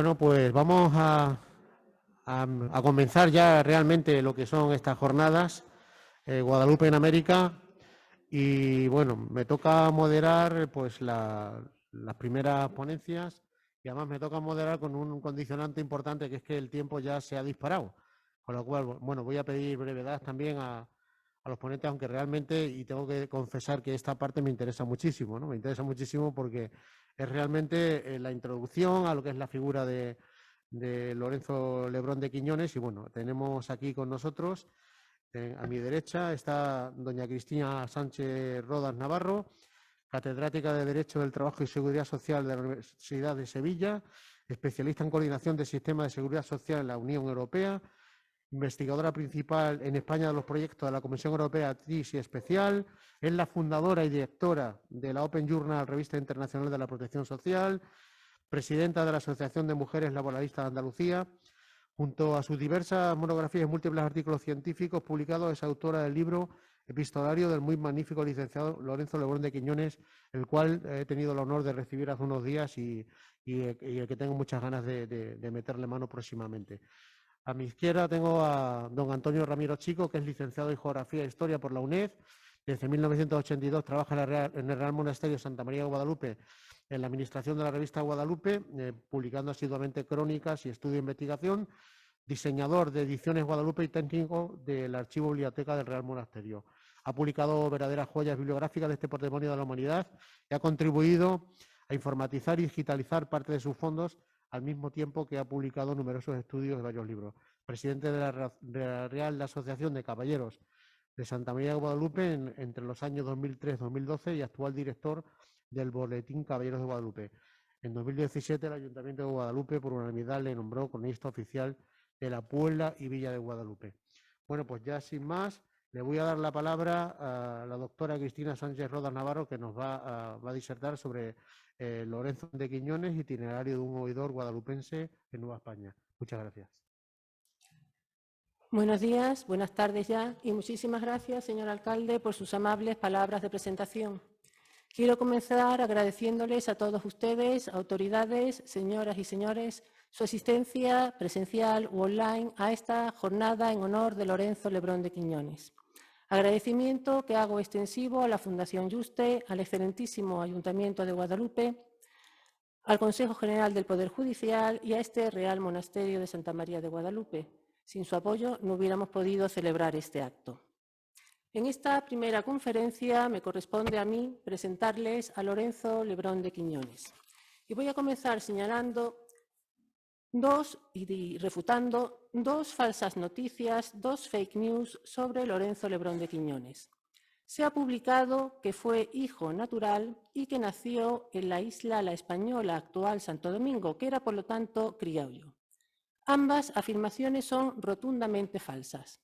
Bueno, pues vamos a comenzar ya realmente lo que son estas jornadas, Guadalupe en América, y bueno, me toca moderar pues las primeras ponencias y además me toca moderar con un condicionante importante, que es que el tiempo ya se ha disparado, con lo cual, bueno, voy a pedir brevedad también a los ponentes, aunque realmente, y tengo que confesar que esta parte me interesa muchísimo, ¿no? Me interesa muchísimo porque es realmente la introducción a lo que es la figura de Lorenzo Lebrón de Quiñones. Y bueno, tenemos aquí con nosotros, a mi derecha, está doña Cristina Sánchez Rodas Navarro, catedrática de Derecho del Trabajo y Seguridad Social de la Universidad de Sevilla, especialista en coordinación del sistema de seguridad social en la Unión Europea, investigadora principal en España de los proyectos de la Comisión Europea TRIS y Especial, es la fundadora y directora de la Open Journal, Revista Internacional de la Protección Social, presidenta de la Asociación de Mujeres Laboralistas de Andalucía. Junto a sus diversas monografías y múltiples artículos científicos publicados, es autora del libro epistolario del muy magnífico licenciado Lorenzo Lebrón de Quiñones, el cual he tenido el honor de recibir hace unos días y el que tengo muchas ganas de meterle mano próximamente. A mi izquierda tengo a don Antonio Ramiro Chico, que es licenciado en Geografía e Historia por la UNED. Desde 1982 trabaja en el Real Monasterio Santa María de Guadalupe, en la administración de la revista Guadalupe, publicando asiduamente crónicas y estudio de investigación, diseñador de ediciones Guadalupe y técnico del Archivo Biblioteca del Real Monasterio. Ha publicado verdaderas joyas bibliográficas de este patrimonio de la humanidad y ha contribuido a informatizar y digitalizar parte de sus fondos, al mismo tiempo que ha publicado numerosos estudios y varios libros. Presidente de la Real Asociación de Caballeros de Santa María de Guadalupe entre los años 2003-2012 y actual director del Boletín Caballeros de Guadalupe. En 2017 el Ayuntamiento de Guadalupe por unanimidad le nombró cronista oficial de la Puebla y Villa de Guadalupe. Bueno, pues ya sin más, le voy a dar la palabra a la doctora Cristina Sánchez Rodas Navarro, que nos va a disertar sobre Lorenzo de Quiñones, itinerario de un oidor guadalupense en Nueva España. Muchas gracias. Buenos días, buenas tardes ya, y muchísimas gracias, señor alcalde, por sus amables palabras de presentación. Quiero comenzar agradeciéndoles a todos ustedes, autoridades, señoras y señores, su asistencia presencial u online a esta jornada en honor de Lorenzo Lebrón de Quiñones. Agradecimiento que hago extensivo a la Fundación Yuste, al excelentísimo Ayuntamiento de Guadalupe, al Consejo General del Poder Judicial y a este Real Monasterio de Santa María de Guadalupe. Sin su apoyo no hubiéramos podido celebrar este acto. En esta primera conferencia me corresponde a mí presentarles a Lorenzo Lebrón de Quiñones. Y voy a comenzar señalando y refutando dos falsas noticias, dos fake news sobre Lorenzo Lebrón de Quiñones. Se ha publicado que fue hijo natural y que nació en la isla La Española, actual Santo Domingo, que era por lo tanto criollo. Ambas afirmaciones son rotundamente falsas.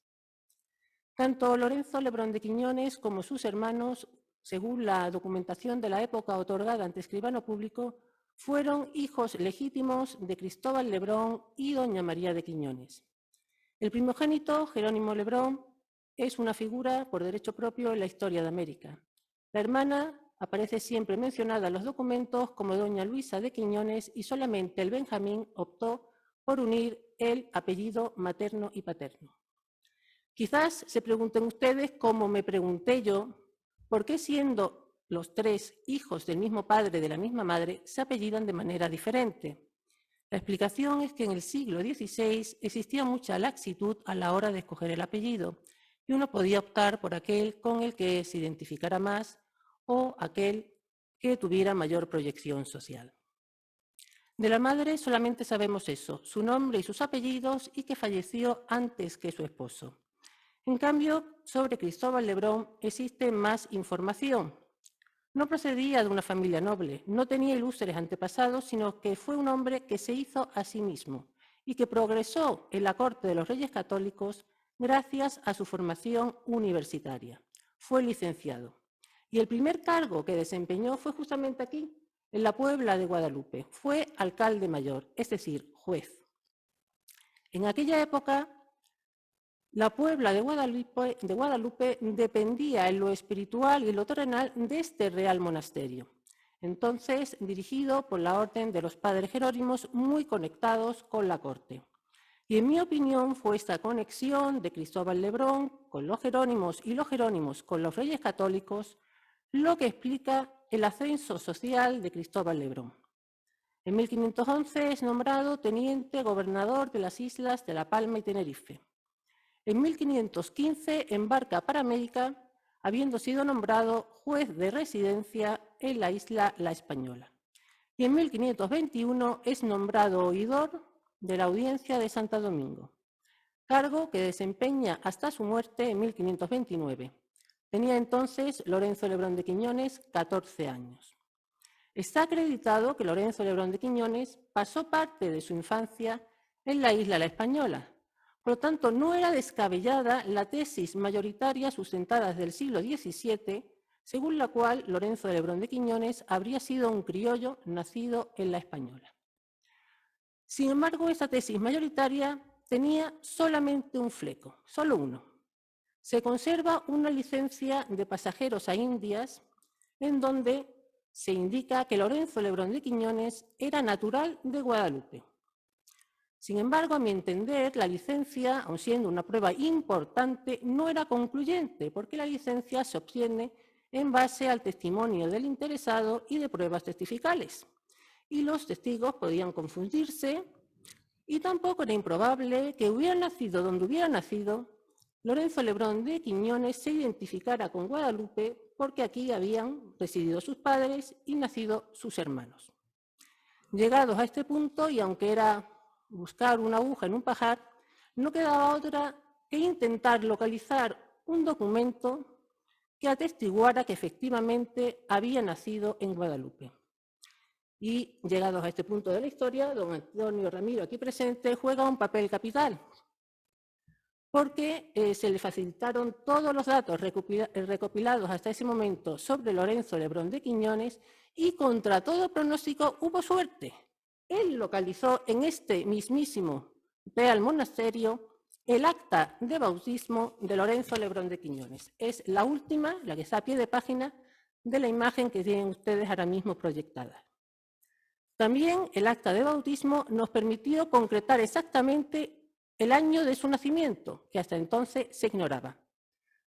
Tanto Lorenzo Lebrón de Quiñones como sus hermanos, según la documentación de la época otorgada ante escribano público, fueron hijos legítimos de Cristóbal Lebrón y doña María de Quiñones. El primogénito, Jerónimo Lebrón, es una figura por derecho propio en la historia de América. La hermana aparece siempre mencionada en los documentos como doña Luisa de Quiñones y solamente el Benjamín optó por unir el apellido materno y paterno. Quizás se pregunten ustedes, como me pregunté yo, ¿por qué siendo los tres hijos del mismo padre de la misma madre se apellidan de manera diferente? La explicación es que en el siglo XVI existía mucha laxitud a la hora de escoger el apellido y uno podía optar por aquel con el que se identificara más o aquel que tuviera mayor proyección social. De la madre solamente sabemos eso, su nombre y sus apellidos, y que falleció antes que su esposo. En cambio, sobre Cristóbal Lebrón existe más información. No procedía de una familia noble, no tenía ilústreos antepasados, sino que fue un hombre que se hizo a sí mismo y que progresó en la corte de los Reyes Católicos gracias a su formación universitaria. Fue licenciado. Y el primer cargo que desempeñó fue justamente aquí, en la Puebla de Guadalupe. Fue alcalde mayor, es decir, juez. En aquella época, la Puebla de Guadalupe dependía en lo espiritual y en lo terrenal de este real monasterio. entonces dirigido por la Orden de los Padres Jerónimos, muy conectados con la corte. Y en mi opinión fue esta conexión de Cristóbal Lebrón con los jerónimos y los jerónimos con los reyes católicos lo que explica el ascenso social de Cristóbal Lebrón. En 1511 es nombrado teniente gobernador de las islas de La Palma y Tenerife. En 1515 embarca para América, habiendo sido nombrado juez de residencia en la isla La Española. Y en 1521 es nombrado oidor de la Audiencia de Santo Domingo, cargo que desempeña hasta su muerte en 1529. Tenía entonces Lorenzo Lebrón de Quiñones 14 años. Está acreditado que Lorenzo Lebrón de Quiñones pasó parte de su infancia en la isla La Española. Por lo tanto, no era descabellada la tesis mayoritaria sustentada desde el siglo XVII, según la cual Lorenzo Lebrón de Quiñones habría sido un criollo nacido en La Española. Sin embargo, esta tesis mayoritaria tenía solamente un fleco, solo uno. Se conserva una licencia de pasajeros a Indias en donde se indica que Lorenzo Lebrón de Quiñones era natural de Guadalupe. Sin embargo, a mi entender, la licencia, aun siendo una prueba importante, no era concluyente, porque la licencia se obtiene en base al testimonio del interesado y de pruebas testificales. Y los testigos podían confundirse, y tampoco era improbable que hubiera nacido donde hubiera nacido, Lorenzo Lebrón de Quiñones se identificara con Guadalupe porque aquí habían residido sus padres y nacido sus hermanos. Llegados a este punto, y aunque era buscar una aguja en un pajar, no quedaba otra que intentar localizar un documento que atestiguara que efectivamente había nacido en Guadalupe. Y llegados a este punto de la historia, don Antonio Ramiro, aquí presente, juega un papel capital, porque se le facilitaron todos los datos recopilados hasta ese momento sobre Lorenzo Lebrón de Quiñones y contra todo pronóstico hubo suerte. Él localizó en este mismísimo Real Monasterio el acta de bautismo de Lorenzo Lebrón de Quiñones. Es la última, la que está a pie de página, de la imagen que tienen ustedes ahora mismo proyectada. También el acta de bautismo nos permitió concretar exactamente el año de su nacimiento, que hasta entonces se ignoraba.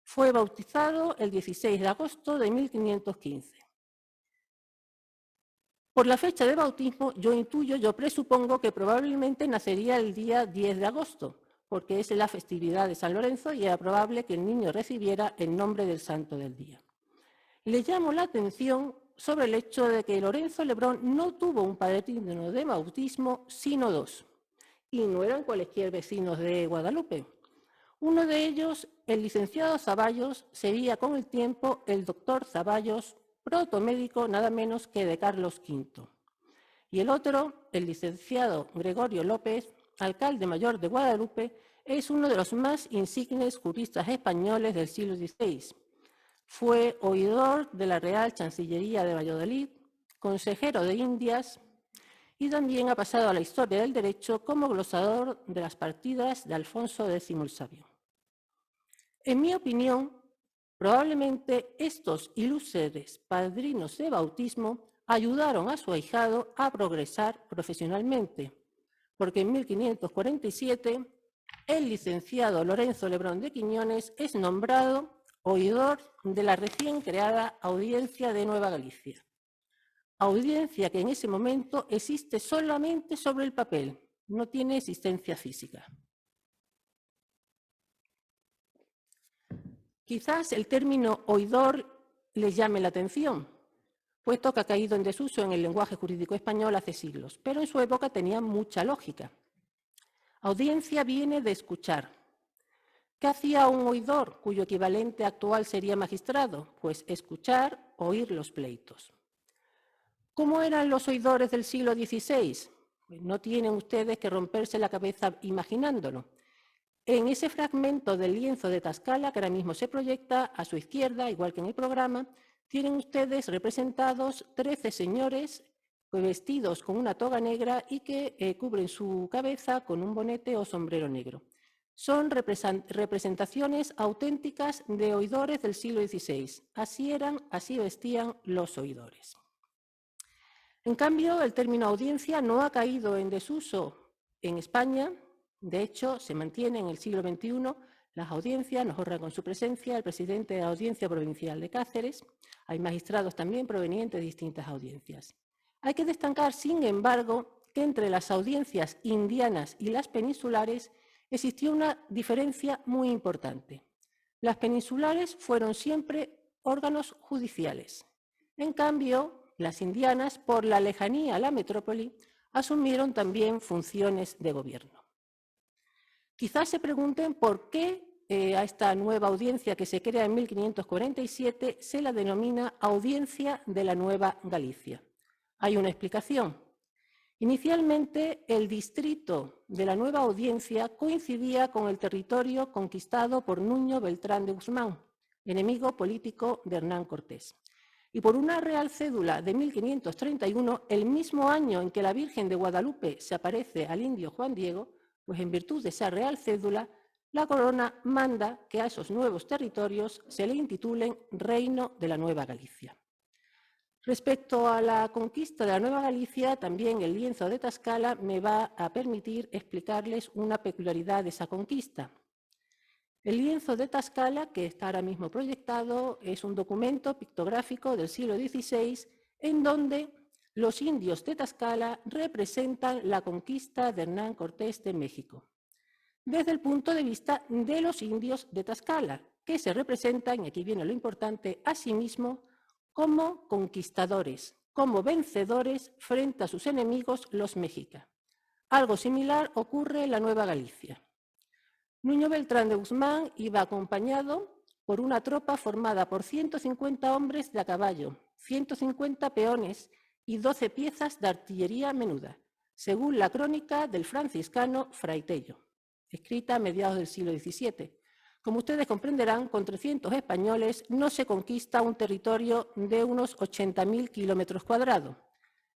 Fue bautizado el 16 de agosto de 1515. Por la fecha de bautismo, yo presupongo que probablemente nacería el día 10 de agosto, porque es la festividad de San Lorenzo y era probable que el niño recibiera el nombre del santo del día. Le llamo la atención sobre el hecho de que Lorenzo Lebrón no tuvo un padrino de bautismo, sino dos, y no eran cualquier vecinos de Guadalupe. Uno de ellos, el licenciado Zaballos, sería con el tiempo el doctor Zaballos, protomédico nada menos que de Carlos V. Y el otro, el licenciado Gregorio López, alcalde mayor de Guadalupe, es uno de los más insignes juristas españoles del siglo XVI. Fue oidor de la Real Chancillería de Valladolid, consejero de Indias y también ha pasado a la historia del derecho como glosador de las partidas de Alfonso X el Sabio. En mi opinión, probablemente estos ilustres padrinos de bautismo ayudaron a su ahijado a progresar profesionalmente, porque en 1547 el licenciado Lorenzo Lebrón de Quiñones es nombrado oidor de la recién creada Audiencia de Nueva Galicia. Audiencia que en ese momento existe solamente sobre el papel, no tiene existencia física. Quizás el término oidor les llame la atención, puesto que ha caído en desuso en el lenguaje jurídico español hace siglos, pero en su época tenía mucha lógica. Audiencia viene de escuchar. ¿Qué hacía un oidor, cuyo equivalente actual sería magistrado? Pues escuchar, oír los pleitos. ¿Cómo eran los oidores del siglo XVI? Pues no tienen ustedes que romperse la cabeza imaginándolo. En ese fragmento del lienzo de Tlaxcala, que ahora mismo se proyecta a su izquierda, igual que en el programa, tienen ustedes representados 13 señores vestidos con una toga negra y que cubren su cabeza con un bonete o sombrero negro. Son representaciones auténticas de oidores del siglo XVI. Así eran, así vestían los oidores. En cambio, el término audiencia no ha caído en desuso en España. De hecho, se mantiene en el siglo XXI. Las audiencias nos honran con su presencia el presidente de la Audiencia Provincial de Cáceres. Hay magistrados también provenientes de distintas audiencias. Hay que destacar, sin embargo, que entre las audiencias indianas y las peninsulares existió una diferencia muy importante. Las peninsulares fueron siempre órganos judiciales. En cambio, las indianas, por la lejanía a la metrópoli, asumieron también funciones de gobierno. Quizás se pregunten por qué a esta nueva audiencia que se crea en 1547 se la denomina Audiencia de la Nueva Galicia. Hay una explicación. Inicialmente, el distrito de la Nueva Audiencia coincidía con el territorio conquistado por Nuño Beltrán de Guzmán, enemigo político de Hernán Cortés. Y por una real cédula de 1531, el mismo año en que la Virgen de Guadalupe se aparece al indio Juan Diego, pues en virtud de esa real cédula, la corona manda que a esos nuevos territorios se le intitulen Reino de la Nueva Galicia. Respecto a la conquista de la Nueva Galicia, también el lienzo de Tlaxcala me va a permitir explicarles una peculiaridad de esa conquista. El lienzo de Tlaxcala, que está ahora mismo proyectado, es un documento pictográfico del siglo XVI en donde los indios de Tlaxcala representan la conquista de Hernán Cortés de México, desde el punto de vista de los indios de Tlaxcala, que se representan, y aquí viene lo importante, a sí mismos como conquistadores, como vencedores frente a sus enemigos, los mexicas. Algo similar ocurre en la Nueva Galicia. Nuño Beltrán de Guzmán iba acompañado por una tropa formada por 150 hombres de a caballo, 150 peones y 12 piezas de artillería menuda, según la crónica del franciscano Fray Tello, escrita a mediados del siglo XVII. Como ustedes comprenderán, con 300 españoles no se conquista un territorio de unos 80.000 kilómetros cuadrados.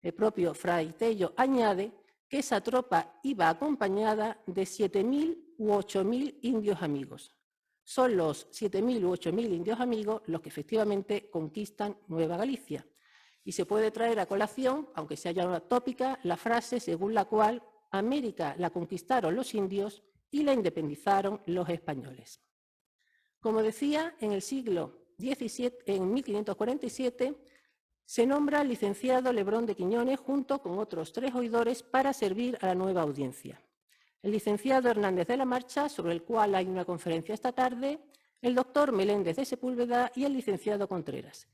El propio Fray Tello añade que esa tropa iba acompañada de 7.000 u 8.000 indios amigos. Son los 7.000 u 8.000 indios amigos los que efectivamente conquistan Nueva Galicia. Y se puede traer a colación, aunque sea ya una tópica, la frase según la cual América la conquistaron los indios y la independizaron los españoles. Como decía, en el siglo XVII, en 1547, se nombra al licenciado Lebrón de Quiñones junto con otros 3 oidores para servir a la nueva audiencia. El licenciado Hernández de la Marcha, sobre el cual hay una conferencia esta tarde, el doctor Meléndez de Sepúlveda y el licenciado Contreras.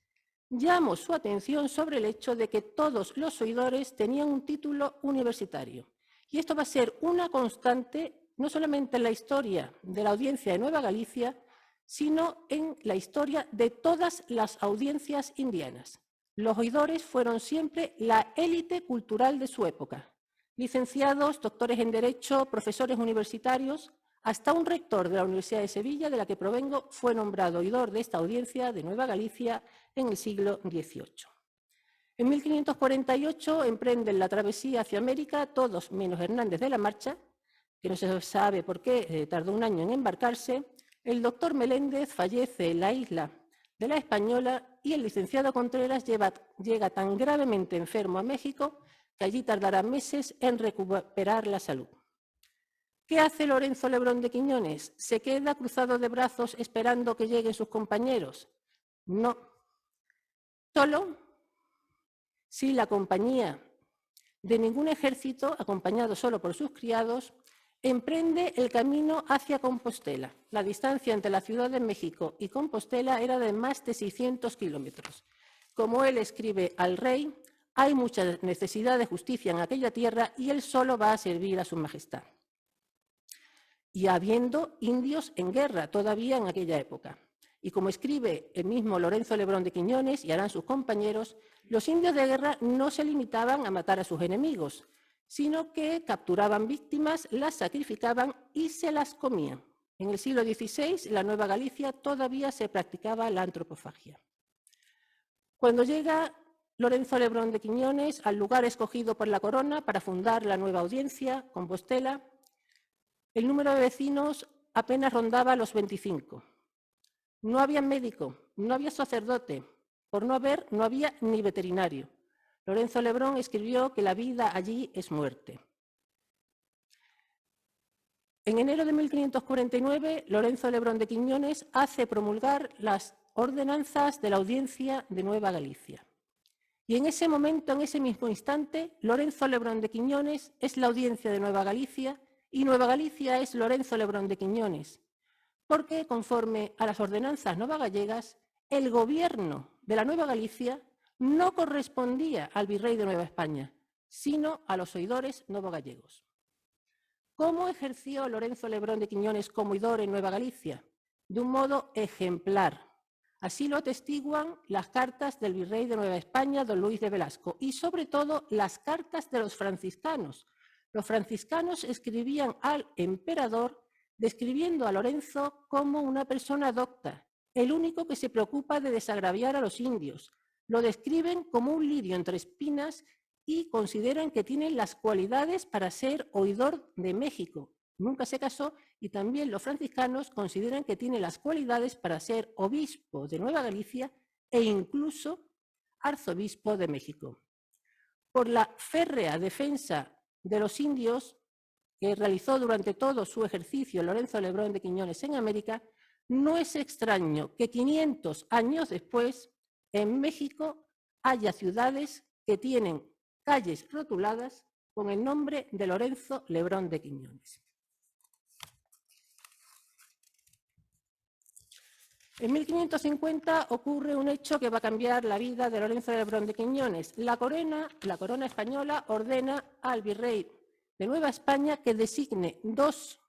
Llamo su atención sobre el hecho de que todos los oidores tenían un título universitario. Y esto va a ser una constante no solamente en la historia de la audiencia de Nueva Galicia, sino en la historia de todas las audiencias indianas. Los oidores fueron siempre la élite cultural de su época. Licenciados, doctores en Derecho, profesores universitarios, hasta un rector de la Universidad de Sevilla, de la que provengo, fue nombrado oidor de esta audiencia de Nueva Galicia en el siglo XVIII. En 1548 emprenden la travesía hacia América, todos menos Hernández de la Marcha, que no se sabe por qué tardó un año en embarcarse. El doctor Meléndez fallece en la isla de la Española y el licenciado Contreras llega tan gravemente enfermo a México que allí tardará meses en recuperar la salud. ¿Qué hace Lorenzo Lebrón de Quiñones? ¿Se queda cruzado de brazos esperando que lleguen sus compañeros? No. Solo si la compañía de ningún ejército, acompañado solo por sus criados, emprende el camino hacia Compostela. La distancia entre la Ciudad de México y Compostela era de más de 600 kilómetros. Como él escribe al rey, hay mucha necesidad de justicia en aquella tierra y él solo va a servir a su majestad. Y habiendo indios en guerra todavía en aquella época. Y como escribe el mismo Lorenzo Lebrón de Quiñones y harán sus compañeros, los indios de guerra no se limitaban a matar a sus enemigos, sino que capturaban víctimas, las sacrificaban y se las comían. En el siglo XVI, en la Nueva Galicia, todavía se practicaba la antropofagia. Cuando llega Lorenzo Lebrón de Quiñones al lugar escogido por la corona para fundar la nueva audiencia, Compostela, el número de vecinos apenas rondaba los 25. No había médico, no había sacerdote, por no haber, no había ni veterinario. Lorenzo Lebrón escribió que la vida allí es muerte. En enero de 1549, Lorenzo Lebrón de Quiñones hace promulgar las ordenanzas de la Audiencia de Nueva Galicia. Y en ese momento, en ese mismo instante, Lorenzo Lebrón de Quiñones es la Audiencia de Nueva Galicia y Nueva Galicia es Lorenzo Lebrón de Quiñones, porque conforme a las ordenanzas novagallegas, el gobierno de la Nueva Galicia no correspondía al virrey de Nueva España, sino a los oidores novogallegos. ¿Cómo ejerció Lorenzo Lebrón de Quiñones como oidor en Nueva Galicia? De un modo ejemplar. Así lo atestiguan las cartas del virrey de Nueva España, don Luis de Velasco, y sobre todo las cartas de los franciscanos. Los franciscanos escribían al emperador describiendo a Lorenzo como una persona docta, el único que se preocupa de desagraviar a los indios. Lo describen como un lirio entre espinas y consideran que tiene las cualidades para ser oidor de México. Nunca se casó y también los franciscanos consideran que tiene las cualidades para ser obispo de Nueva Galicia e incluso arzobispo de México. Por la férrea defensa de los indios que realizó durante todo su ejercicio Lorenzo Lebrón de Quiñones en América, no es extraño que 500 años después en México haya ciudades que tienen calles rotuladas con el nombre de Lorenzo Lebrón de Quiñones. En 1550 ocurre un hecho que va a cambiar la vida de Lorenzo Lebrón de Quiñones. La corona española ordena al virrey de Nueva España que designe 2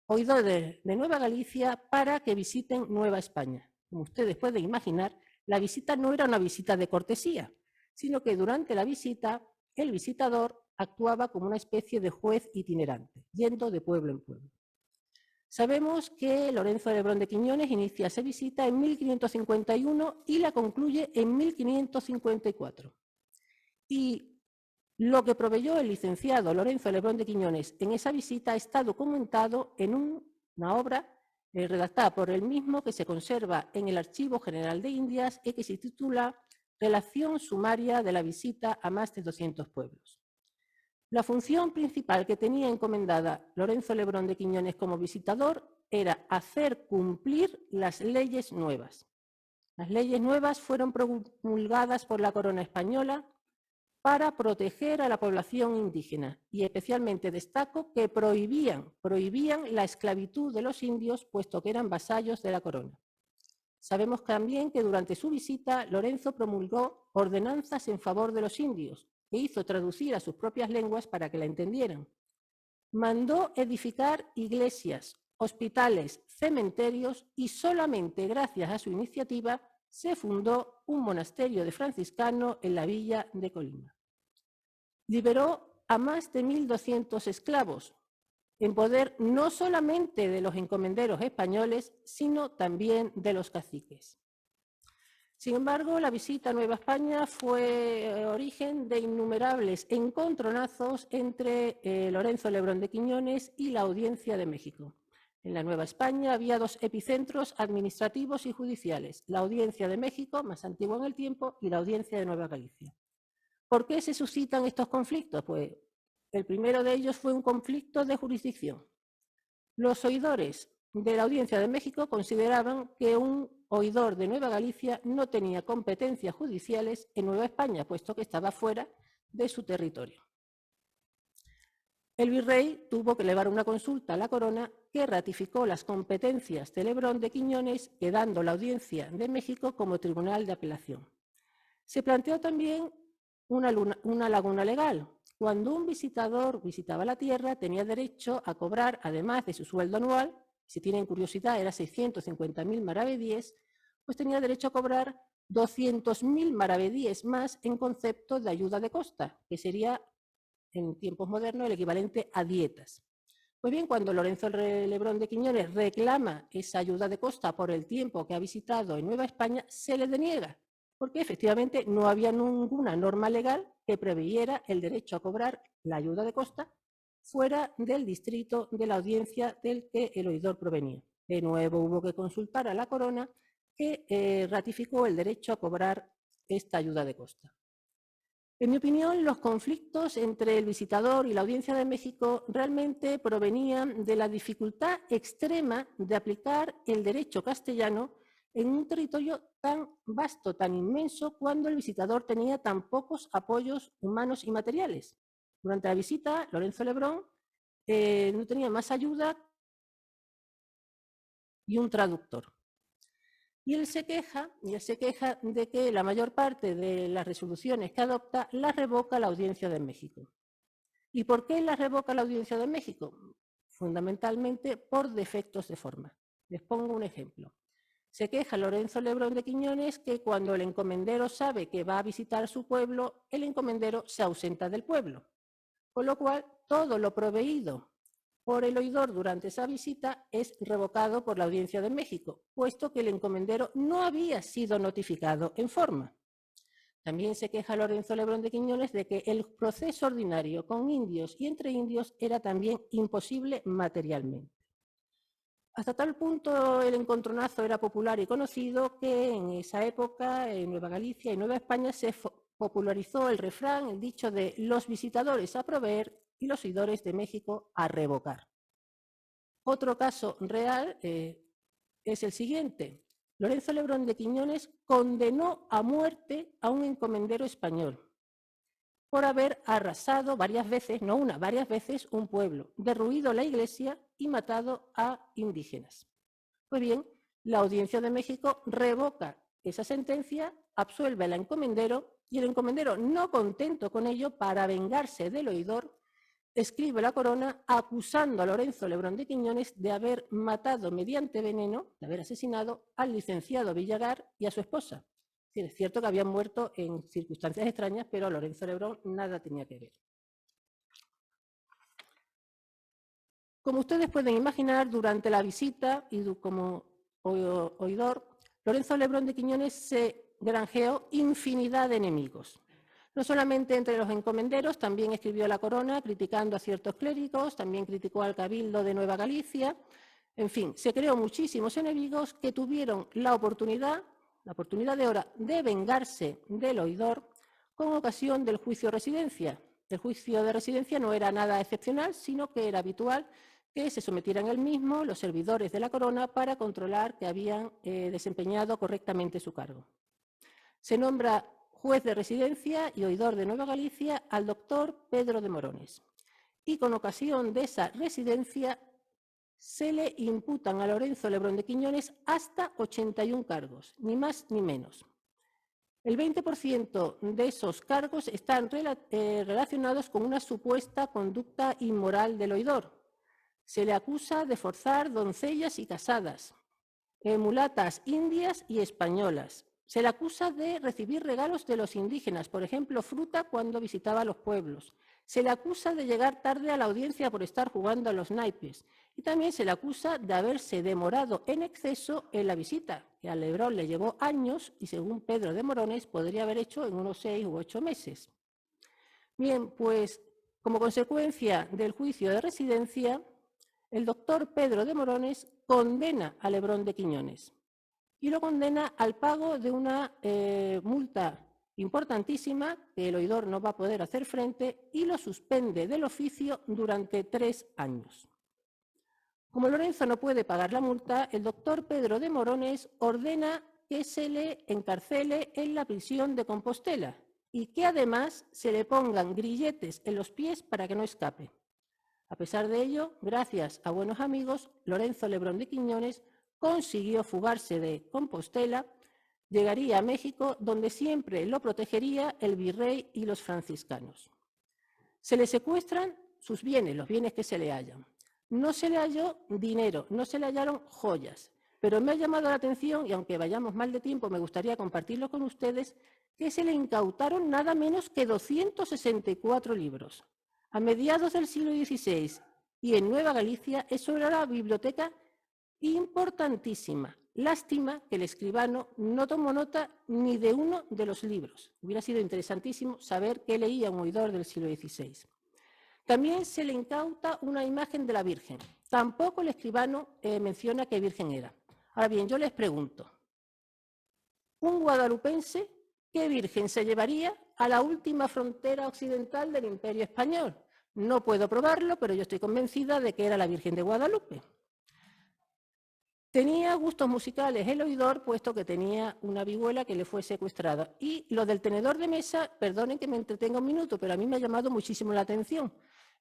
oidores de Nueva Galicia para que visiten Nueva España. Como ustedes pueden imaginar, la visita no era una visita de cortesía, sino que durante la visita el visitador actuaba como una especie de juez itinerante, yendo de pueblo en pueblo. Sabemos que Lorenzo Lebrón de Quiñones inicia esa visita en 1551 y la concluye en 1554. Y lo que proveyó el licenciado Lorenzo Lebrón de Quiñones en esa visita está documentado en una obra redactada por él mismo que se conserva en el Archivo General de Indias y que se titula Relación sumaria de la visita a más de 200 pueblos. La función principal que tenía encomendada Lorenzo Lebrón de Quiñones como visitador era hacer cumplir las leyes nuevas. Las leyes nuevas fueron promulgadas por la corona española para proteger a la población indígena y especialmente destaco que prohibían la esclavitud de los indios puesto que eran vasallos de la corona. Sabemos también que durante su visita Lorenzo promulgó ordenanzas en favor de los indios que hizo traducir a sus propias lenguas para que la entendieran. Mandó edificar iglesias, hospitales, cementerios y solamente gracias a su iniciativa se fundó un monasterio de franciscano en la villa de Colima. Liberó a más de 1.200 esclavos, en poder no solamente de los encomenderos españoles, sino también de los caciques. Sin embargo, la visita a Nueva España fue origen de innumerables encontronazos entre Lorenzo Lebrón de Quiñones y la Audiencia de México. En la Nueva España había 2 epicentros administrativos y judiciales, la Audiencia de México, más antigua en el tiempo, y la Audiencia de Nueva Galicia. ¿Por qué se suscitan estos conflictos? Pues el primero de ellos fue un conflicto de jurisdicción. Los oidores de la Audiencia de México consideraban que un oidor de Nueva Galicia no tenía competencias judiciales en Nueva España, puesto que estaba fuera de su territorio. El virrey tuvo que elevar una consulta a la corona que ratificó las competencias de Lebrón de Quiñones, quedando la Audiencia de México como tribunal de apelación. Se planteó también una laguna legal. Cuando un visitador visitaba la tierra, tenía derecho a cobrar, además de su sueldo anual, si tienen curiosidad, era 650.000 maravedíes, pues tenía derecho a cobrar 200.000 maravedíes más en concepto de ayuda de costa, que sería en tiempos modernos el equivalente a dietas. Pues bien, cuando Lorenzo Lebrón de Quiñones reclama esa ayuda de costa por el tiempo que ha visitado en Nueva España, se le deniega, porque efectivamente no había ninguna norma legal que previera el derecho a cobrar la ayuda de costa fuera del distrito de la audiencia del que el oidor provenía. De nuevo hubo que consultar a la corona que ratificó el derecho a cobrar esta ayuda de costa. En mi opinión, los conflictos entre el visitador y la Audiencia de México realmente provenían de la dificultad extrema de aplicar el derecho castellano en un territorio tan vasto, tan inmenso, cuando el visitador tenía tan pocos apoyos humanos y materiales. Durante la visita, Lorenzo Lebrón no tenía más ayuda y un traductor. Y él se queja de que la mayor parte de las resoluciones que adopta las revoca la Audiencia de México. ¿Y por qué las revoca la Audiencia de México? Fundamentalmente por defectos de forma. Les pongo un ejemplo. Se queja Lorenzo Lebrón de Quiñones que cuando el encomendero sabe que va a visitar su pueblo, el encomendero se ausenta del pueblo. Con lo cual, todo lo proveído por el oidor durante esa visita es revocado por la Audiencia de México, puesto que el encomendero no había sido notificado en forma. También se queja Lorenzo Lebrón de Quiñones de que el proceso ordinario con indios y entre indios era también imposible materialmente. Hasta tal punto el encontronazo era popular y conocido que en esa época en Nueva Galicia y Nueva España se popularizó el refrán, el dicho de los visitadores a proveer y los oidores de México a revocar. Otro caso real es el siguiente. Lorenzo Lebrón de Quiñones condenó a muerte a un encomendero español por haber arrasado varias veces, no una, varias veces un pueblo, derruido la iglesia y matado a indígenas. Pues bien, la Audiencia de México revoca esa sentencia, absuelve al encomendero y el encomendero, no contento con ello, para vengarse del oidor, escribe la corona acusando a Lorenzo Lebrón de Quiñones de haber matado mediante veneno, de haber asesinado al licenciado Villagar y a su esposa. Es cierto que habían muerto en circunstancias extrañas, pero Lorenzo Lebrón nada tenía que ver. Como ustedes pueden imaginar, durante la visita y como oidor, Lorenzo Lebrón de Quiñones se granjeó infinidad de enemigos. No solamente entre los encomenderos, también escribió la corona criticando a ciertos clérigos, también criticó al Cabildo de Nueva Galicia. En fin, se creó muchísimos enemigos que tuvieron la oportunidad de oro de vengarse del oidor con ocasión del juicio de residencia. El juicio de residencia no era nada excepcional, sino que era habitual que se sometieran el mismo los servidores de la corona para controlar que habían desempeñado correctamente su cargo. Se nombra juez de residencia y oidor de Nueva Galicia al doctor Pedro de Morones. Y con ocasión de esa residencia se le imputan a Lorenzo Lebrón de Quiñones hasta 81 cargos, ni más ni menos. El 20% de esos cargos están relacionados con una supuesta conducta inmoral del oidor. Se le acusa de forzar doncellas y casadas, mulatas indias y españolas. Se le acusa de recibir regalos de los indígenas, por ejemplo, fruta cuando visitaba los pueblos. Se le acusa de llegar tarde a la audiencia por estar jugando a los naipes. Y también se le acusa de haberse demorado en exceso en la visita, que a Lebrón le llevó años y, según Pedro de Morones, podría haber hecho en unos 6 u 8 meses. Bien, pues como consecuencia del juicio de residencia, el doctor Pedro de Morones condena a Lebrón de Quiñones y lo condena al pago de una multa importantísima que el oidor no va a poder hacer frente y lo suspende del oficio durante 3 años. Como Lorenzo no puede pagar la multa, el doctor Pedro de Morones ordena que se le encarcele en la prisión de Compostela y que además se le pongan grilletes en los pies para que no escape. A pesar de ello, gracias a buenos amigos, Lorenzo Lebrón de Quiñones consiguió fugarse de Compostela, llegaría a México, donde siempre lo protegería el virrey y los franciscanos. Se le secuestran sus bienes, los bienes que se le hallan. No se le halló dinero, no se le hallaron joyas, pero me ha llamado la atención, y aunque vayamos mal de tiempo, me gustaría compartirlo con ustedes, que se le incautaron nada menos que 264 libros. A mediados del siglo XVI y en Nueva Galicia, eso era una biblioteca importantísima. Lástima que el escribano no tomó nota ni de uno de los libros. Hubiera sido interesantísimo saber qué leía un oidor del siglo XVI. También se le incauta una imagen de la Virgen. Tampoco el escribano menciona qué Virgen era. Ahora bien, yo les pregunto, ¿un guadalupense qué Virgen se llevaría a la última frontera occidental del Imperio Español. No puedo probarlo, pero yo estoy convencida de que era la Virgen de Guadalupe. Tenía gustos musicales el oidor, puesto que tenía una vihuela que le fue secuestrada. Y lo del tenedor de mesa, perdonen que me entretenga un minuto, pero a mí me ha llamado muchísimo la atención.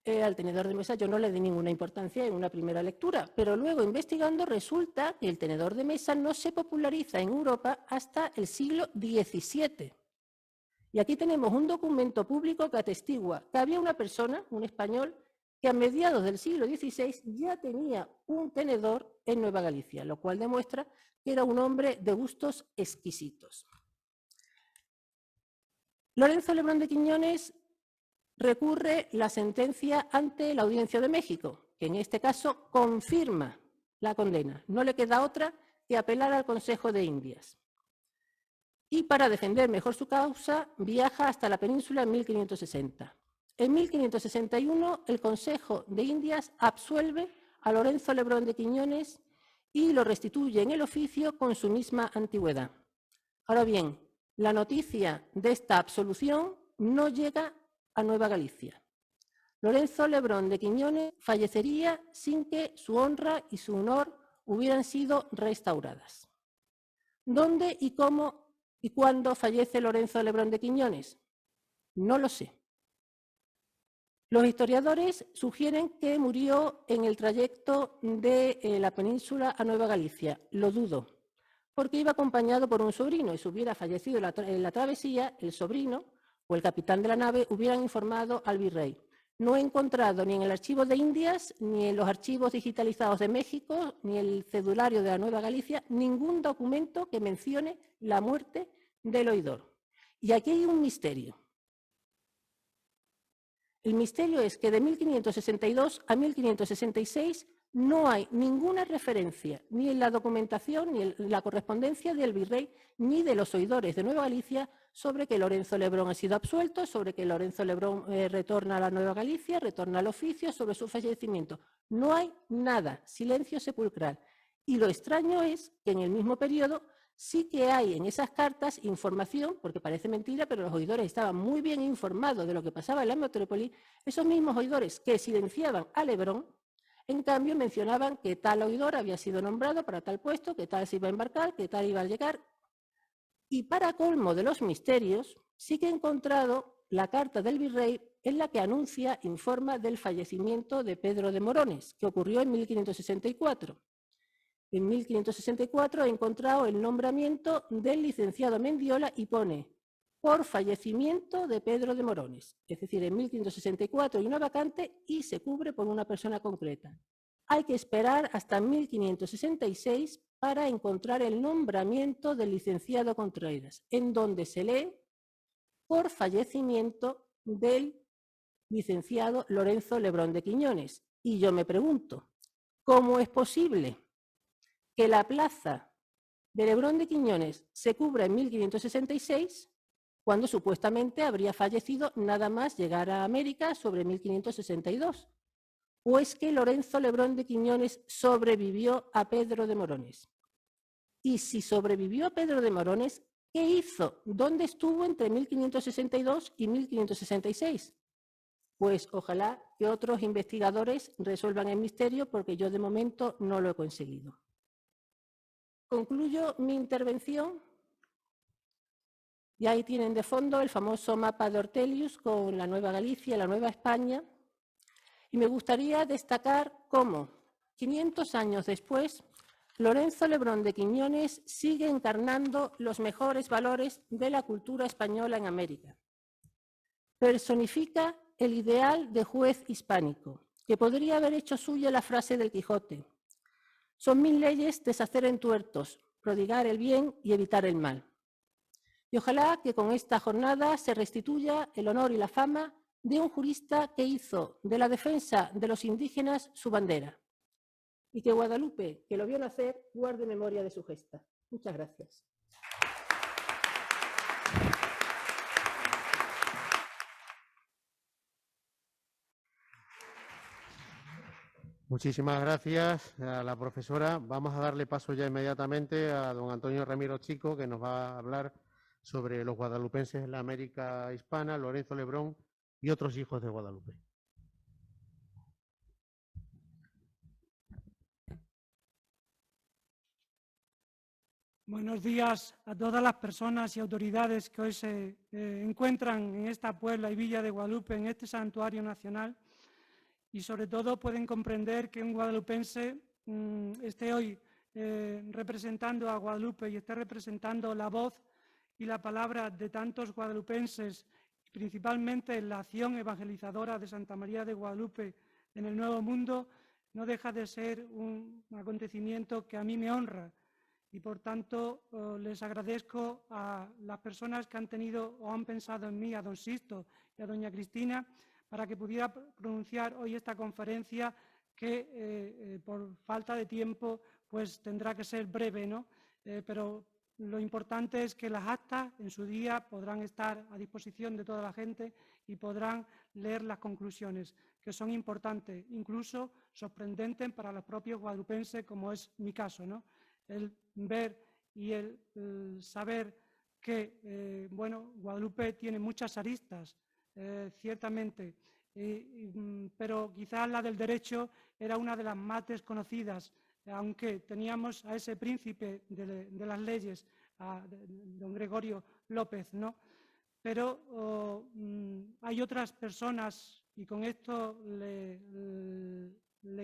Al tenedor de mesa yo no le di ninguna importancia en una primera lectura, pero luego investigando resulta que el tenedor de mesa no se populariza en Europa hasta el siglo XVII. Y aquí tenemos un documento público que atestigua que había una persona, un español, que a mediados del siglo XVI ya tenía un tenedor en Nueva Galicia, lo cual demuestra que era un hombre de gustos exquisitos. Lorenzo Lebrón de Quiñones recurre la sentencia ante la Audiencia de México, que en este caso confirma la condena. No le queda otra que apelar al Consejo de Indias. Y para defender mejor su causa, viaja hasta la península en 1560. En 1561, el Consejo de Indias absuelve a Lorenzo Lebrón de Quiñones y lo restituye en el oficio con su misma antigüedad. Ahora bien, la noticia de esta absolución no llega a Nueva Galicia. Lorenzo Lebrón de Quiñones fallecería sin que su honra y su honor hubieran sido restauradas. ¿Dónde y cómo y cuándo fallece Lorenzo Lebrón de Quiñones? No lo sé. Los historiadores sugieren que murió en el trayecto de la península a Nueva Galicia. Lo dudo, porque iba acompañado por un sobrino y si hubiera fallecido en la travesía, el sobrino o el capitán de la nave hubieran informado al virrey. No he encontrado ni en el archivo de Indias, ni en los archivos digitalizados de México, ni en el cedulario de la Nueva Galicia, ningún documento que mencione la muerte del oidor. Y aquí hay un misterio. El misterio es que de 1562 a 1566 no hay ninguna referencia, ni en la documentación, ni en la correspondencia del virrey, ni de los oidores de Nueva Galicia, sobre que Lorenzo Lebrón ha sido absuelto, sobre que Lorenzo Lebrón retorna a la Nueva Galicia, retorna al oficio, sobre su fallecimiento. No hay nada, silencio sepulcral. Y lo extraño es que en el mismo periodo sí que hay en esas cartas información, porque parece mentira, pero los oidores estaban muy bien informados de lo que pasaba en la metrópoli. Esos mismos oidores que silenciaban a Lebrón, en cambio mencionaban que tal oidor había sido nombrado para tal puesto, que tal se iba a embarcar, que tal iba a llegar. Y para colmo de los misterios, sí que he encontrado la carta del virrey en la que anuncia, informa del fallecimiento de Pedro de Morones, que ocurrió en 1564. En 1564 he encontrado el nombramiento del licenciado Mendiola y pone por fallecimiento de Pedro de Morones. Es decir, en 1564 hay una vacante y se cubre por una persona concreta. Hay que esperar hasta 1566 para encontrar el nombramiento del licenciado Contreras, en donde se lee por fallecimiento del licenciado Lorenzo Lebrón de Quiñones. Y yo me pregunto, ¿cómo es posible que la plaza de Lebrón de Quiñones se cubra en 1566, cuando supuestamente habría fallecido nada más llegar a América sobre 1562? ¿O es que Lorenzo Lebrón de Quiñones sobrevivió a Pedro de Morones? Y si sobrevivió a Pedro de Morones, ¿qué hizo? ¿Dónde estuvo entre 1562 y 1566? Pues ojalá que otros investigadores resuelvan el misterio, porque yo de momento no lo he conseguido. Concluyo mi intervención y ahí tienen de fondo el famoso mapa de Ortelius con la Nueva Galicia, la Nueva España, y me gustaría destacar cómo 500 años después Lorenzo Lebrón de Quiñones sigue encarnando los mejores valores de la cultura española en América. Personifica el ideal de juez hispánico, que podría haber hecho suya la frase del Quijote: son 1000 leyes deshacer entuertos, prodigar el bien y evitar el mal. Y ojalá que con esta jornada se restituya el honor y la fama de un jurista que hizo de la defensa de los indígenas su bandera. Y que Guadalupe, que lo vio nacer, guarde memoria de su gesta. Muchas gracias. Muchísimas gracias a la profesora. Vamos a darle paso ya inmediatamente a don Antonio Ramiro Chico, que nos va a hablar sobre los guadalupenses en la América hispana, Lorenzo Lebrón y otros hijos de Guadalupe. Buenos días a todas las personas y autoridades que hoy se encuentran en esta Puebla y Villa de Guadalupe, en este santuario nacional, y sobre todo pueden comprender que un guadalupense esté hoy representando a Guadalupe y esté representando la voz y la palabra de tantos guadalupenses, principalmente en la acción evangelizadora de Santa María de Guadalupe en el Nuevo Mundo, no deja de ser un acontecimiento que a mí me honra. Y por tanto les agradezco a las personas que han tenido o han pensado en mí, a don Sisto y a doña Cristina, para que pudiera pronunciar hoy esta conferencia que por falta de tiempo pues tendrá que ser breve, ¿no? Pero lo importante es que las actas en su día podrán estar a disposición de toda la gente y podrán leer las conclusiones, que son importantes, incluso sorprendentes para los propios guadalupenses, como es mi caso, ¿no? El ver y el saber que, bueno, Guadalupe tiene muchas aristas, ciertamente, pero quizás la del derecho era una de las más desconocidas, aunque teníamos a ese príncipe de las leyes, a don Gregorio López, ¿no? Pero hay otras personas, y con esto le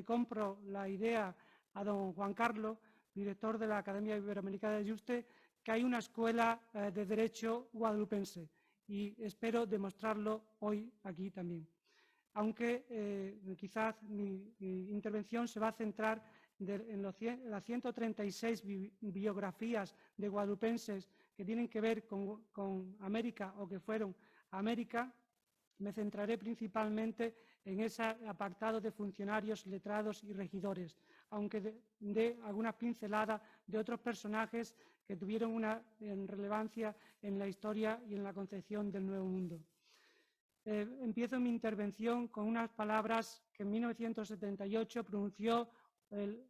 compro la idea a don Juan Carlos, director de la Academia Iberoamericana de Juste, que hay una escuela de Derecho guadalupense y espero demostrarlo hoy aquí también. Aunque quizás mi intervención se va a centrar en las 136 biografías de guadalupenses que tienen que ver con América o que fueron a América, me centraré principalmente en ese apartado de funcionarios, letrados y regidores, aunque dé algunas pinceladas de otros personajes que tuvieron una relevancia en la historia y en la concepción del Nuevo Mundo. Empiezo mi intervención con unas palabras que en 1978 pronunció el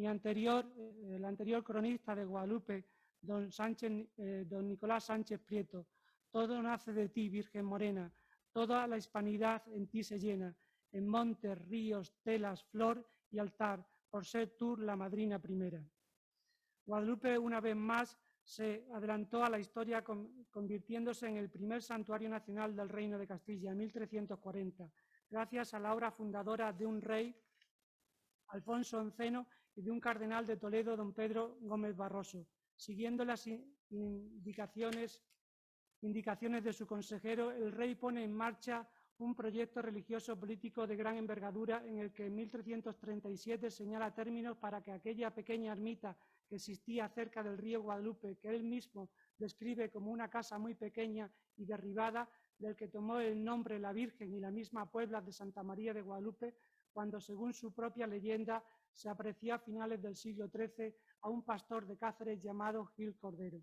anterior cronista de Guadalupe, don Nicolás Sánchez Prieto. Todo nace de ti, Virgen Morena, toda la hispanidad en ti se llena, en montes, ríos, telas, flor y altar, por ser tú la madrina primera. Guadalupe, una vez más, se adelantó a la historia convirtiéndose en el primer santuario nacional del Reino de Castilla en 1340, gracias a la obra fundadora de un rey, Alfonso XI, y de un cardenal de Toledo, don Pedro Gómez Barroso. Siguiendo las indicaciones de su consejero, el rey pone en marcha un proyecto religioso político de gran envergadura en el que en 1337 señala términos para que aquella pequeña ermita que existía cerca del río Guadalupe, que él mismo describe como una casa muy pequeña y derribada, del que tomó el nombre la Virgen y la misma Puebla de Santa María de Guadalupe, cuando según su propia leyenda se apreció a finales del siglo XIII a un pastor de Cáceres llamado Gil Cordero.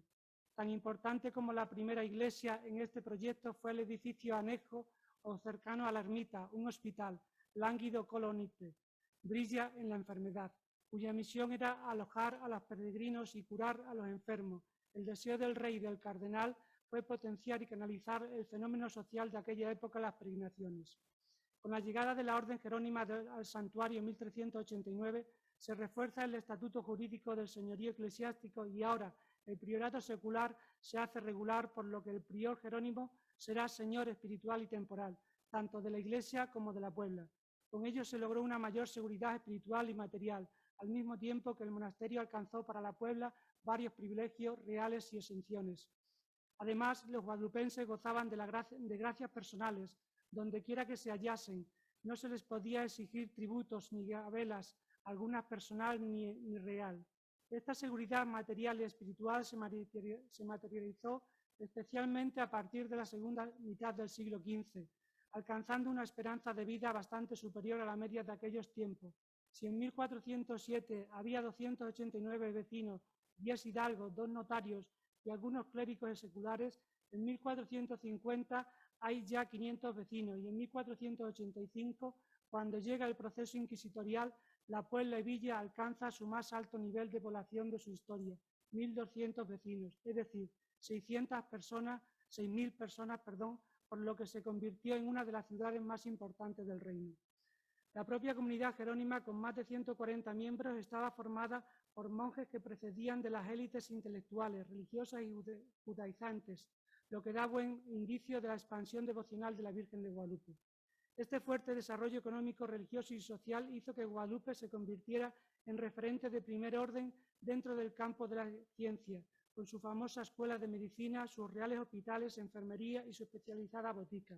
Tan importante como la primera iglesia en este proyecto fue el edificio anejo o cercano a la ermita, un hospital, Lánguido Colonite, brilla en la enfermedad, cuya misión era alojar a los peregrinos y curar a los enfermos. El deseo del rey y del cardenal fue potenciar y canalizar el fenómeno social de aquella época, las peregrinaciones. Con la llegada de la Orden Jerónima al santuario en 1389, se refuerza el estatuto jurídico del señorío eclesiástico y ahora el priorato secular se hace regular, por lo que el prior Jerónimo será señor espiritual y temporal, tanto de la Iglesia como de la Puebla. Con ello se logró una mayor seguridad espiritual y material, al mismo tiempo que el monasterio alcanzó para la Puebla varios privilegios reales y exenciones. Además, los guadalupenses gozaban de gracias personales, donde quiera que se hallasen. No se les podía exigir tributos ni gabelas, algunas personal ni real. Esta seguridad material y espiritual se materializó especialmente a partir de la segunda mitad del siglo XV, alcanzando una esperanza de vida bastante superior a la media de aquellos tiempos. Si en 1407 había 289 vecinos, 10 hidalgos, 2 notarios y algunos clérigos seculares, en 1450 hay ya 500 vecinos y en 1485, cuando llega el proceso inquisitorial, la Puebla y Villa alcanza su más alto nivel de población de su historia, 1.200 vecinos, es decir, 6.000 personas, por lo que se convirtió en una de las ciudades más importantes del reino. La propia comunidad jerónima, con más de 140 miembros, estaba formada por monjes que procedían de las élites intelectuales, religiosas y judaizantes, lo que da buen indicio de la expansión devocional de la Virgen de Guadalupe. Este fuerte desarrollo económico, religioso y social hizo que Guadalupe se convirtiera en referente de primer orden dentro del campo de la ciencia, con su famosa escuela de medicina, sus reales hospitales, enfermería y su especializada botica.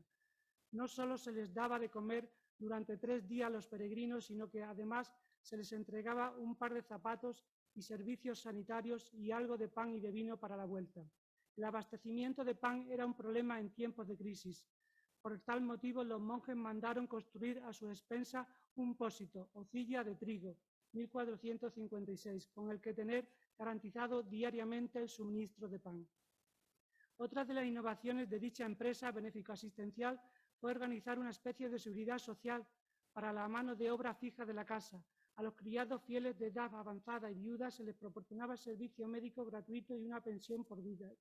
No solo se les daba de comer durante 3 días a los peregrinos, sino que además se les entregaba un par de zapatos y servicios sanitarios y algo de pan y de vino para la vuelta. El abastecimiento de pan era un problema en tiempos de crisis. Por tal motivo, los monjes mandaron construir a su expensa un pósito o cilla de trigo, 1456, con el que tener garantizado diariamente el suministro de pan. Otra de las innovaciones de dicha empresa benéfico-asistencial fue organizar una especie de seguridad social para la mano de obra fija de la casa. A los criados fieles de edad avanzada y viudas se les proporcionaba servicio médico gratuito y una pensión por vida.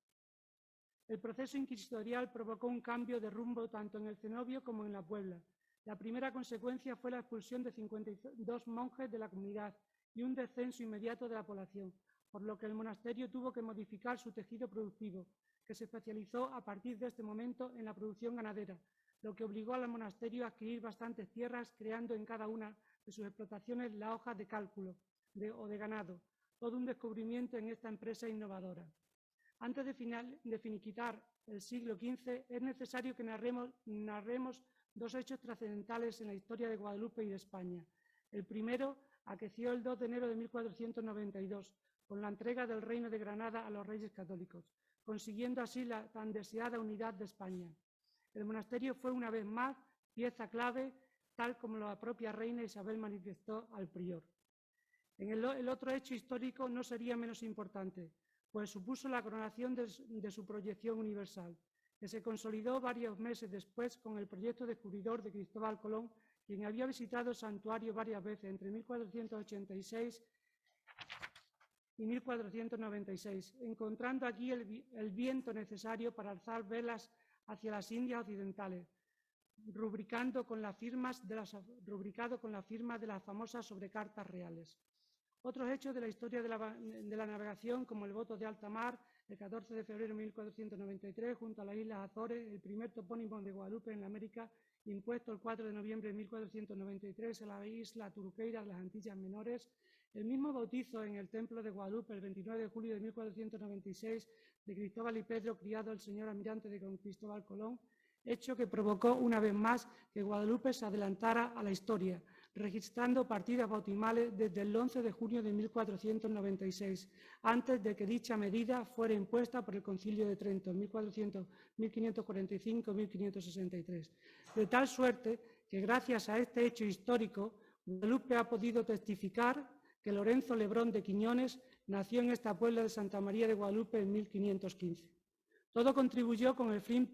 El proceso inquisitorial provocó un cambio de rumbo tanto en el cenobio como en la Puebla. La primera consecuencia fue la expulsión de 52 monjes de la comunidad y un descenso inmediato de la población, por lo que el monasterio tuvo que modificar su tejido productivo, que se especializó a partir de este momento en la producción ganadera, lo que obligó al monasterio a adquirir bastantes tierras, creando en cada una de sus explotaciones la hoja de cálculo o de ganado, todo un descubrimiento en esta empresa innovadora. Antes de finiquitar el siglo XV, es necesario que narremos 2 hechos trascendentales en la historia de Guadalupe y de España. El primero acaeció el 2 de enero de 1492, con la entrega del Reino de Granada a los Reyes Católicos, consiguiendo así la tan deseada unidad de España. El monasterio fue una vez más pieza clave, tal como la propia reina Isabel manifestó al prior. El otro hecho histórico no sería menos importante, pues supuso la coronación de su proyección universal, que se consolidó varios meses después con el proyecto descubridor de Cristóbal Colón, quien había visitado el santuario varias veces entre 1486 y 1496, encontrando aquí el viento necesario para alzar velas hacia las Indias occidentales, rubricado con la firma de las famosas sobrecartas reales. Otros hechos de la historia de la navegación, como el voto de alta mar, el 14 de febrero de 1493, junto a las Islas Azores, el primer topónimo de Guadalupe en la América, impuesto el 4 de noviembre de 1493 a la isla Turqueira de las Antillas Menores, el mismo bautizo en el Templo de Guadalupe el 29 de julio de 1496 de Cristóbal y Pedro, criado del señor almirante de don Cristóbal Colón, hecho que provocó una vez más que Guadalupe se adelantara a la historia, registrando partidas bautismales desde el 11 de junio de 1496, antes de que dicha medida fuera impuesta por el Concilio de Trento en 1545-1563. De tal suerte que gracias a este hecho histórico, Guadalupe ha podido testificar que Lorenzo Lebrón de Quiñones nació en esta Puebla de Santa María de Guadalupe en 1515. Todo contribuyó con el fin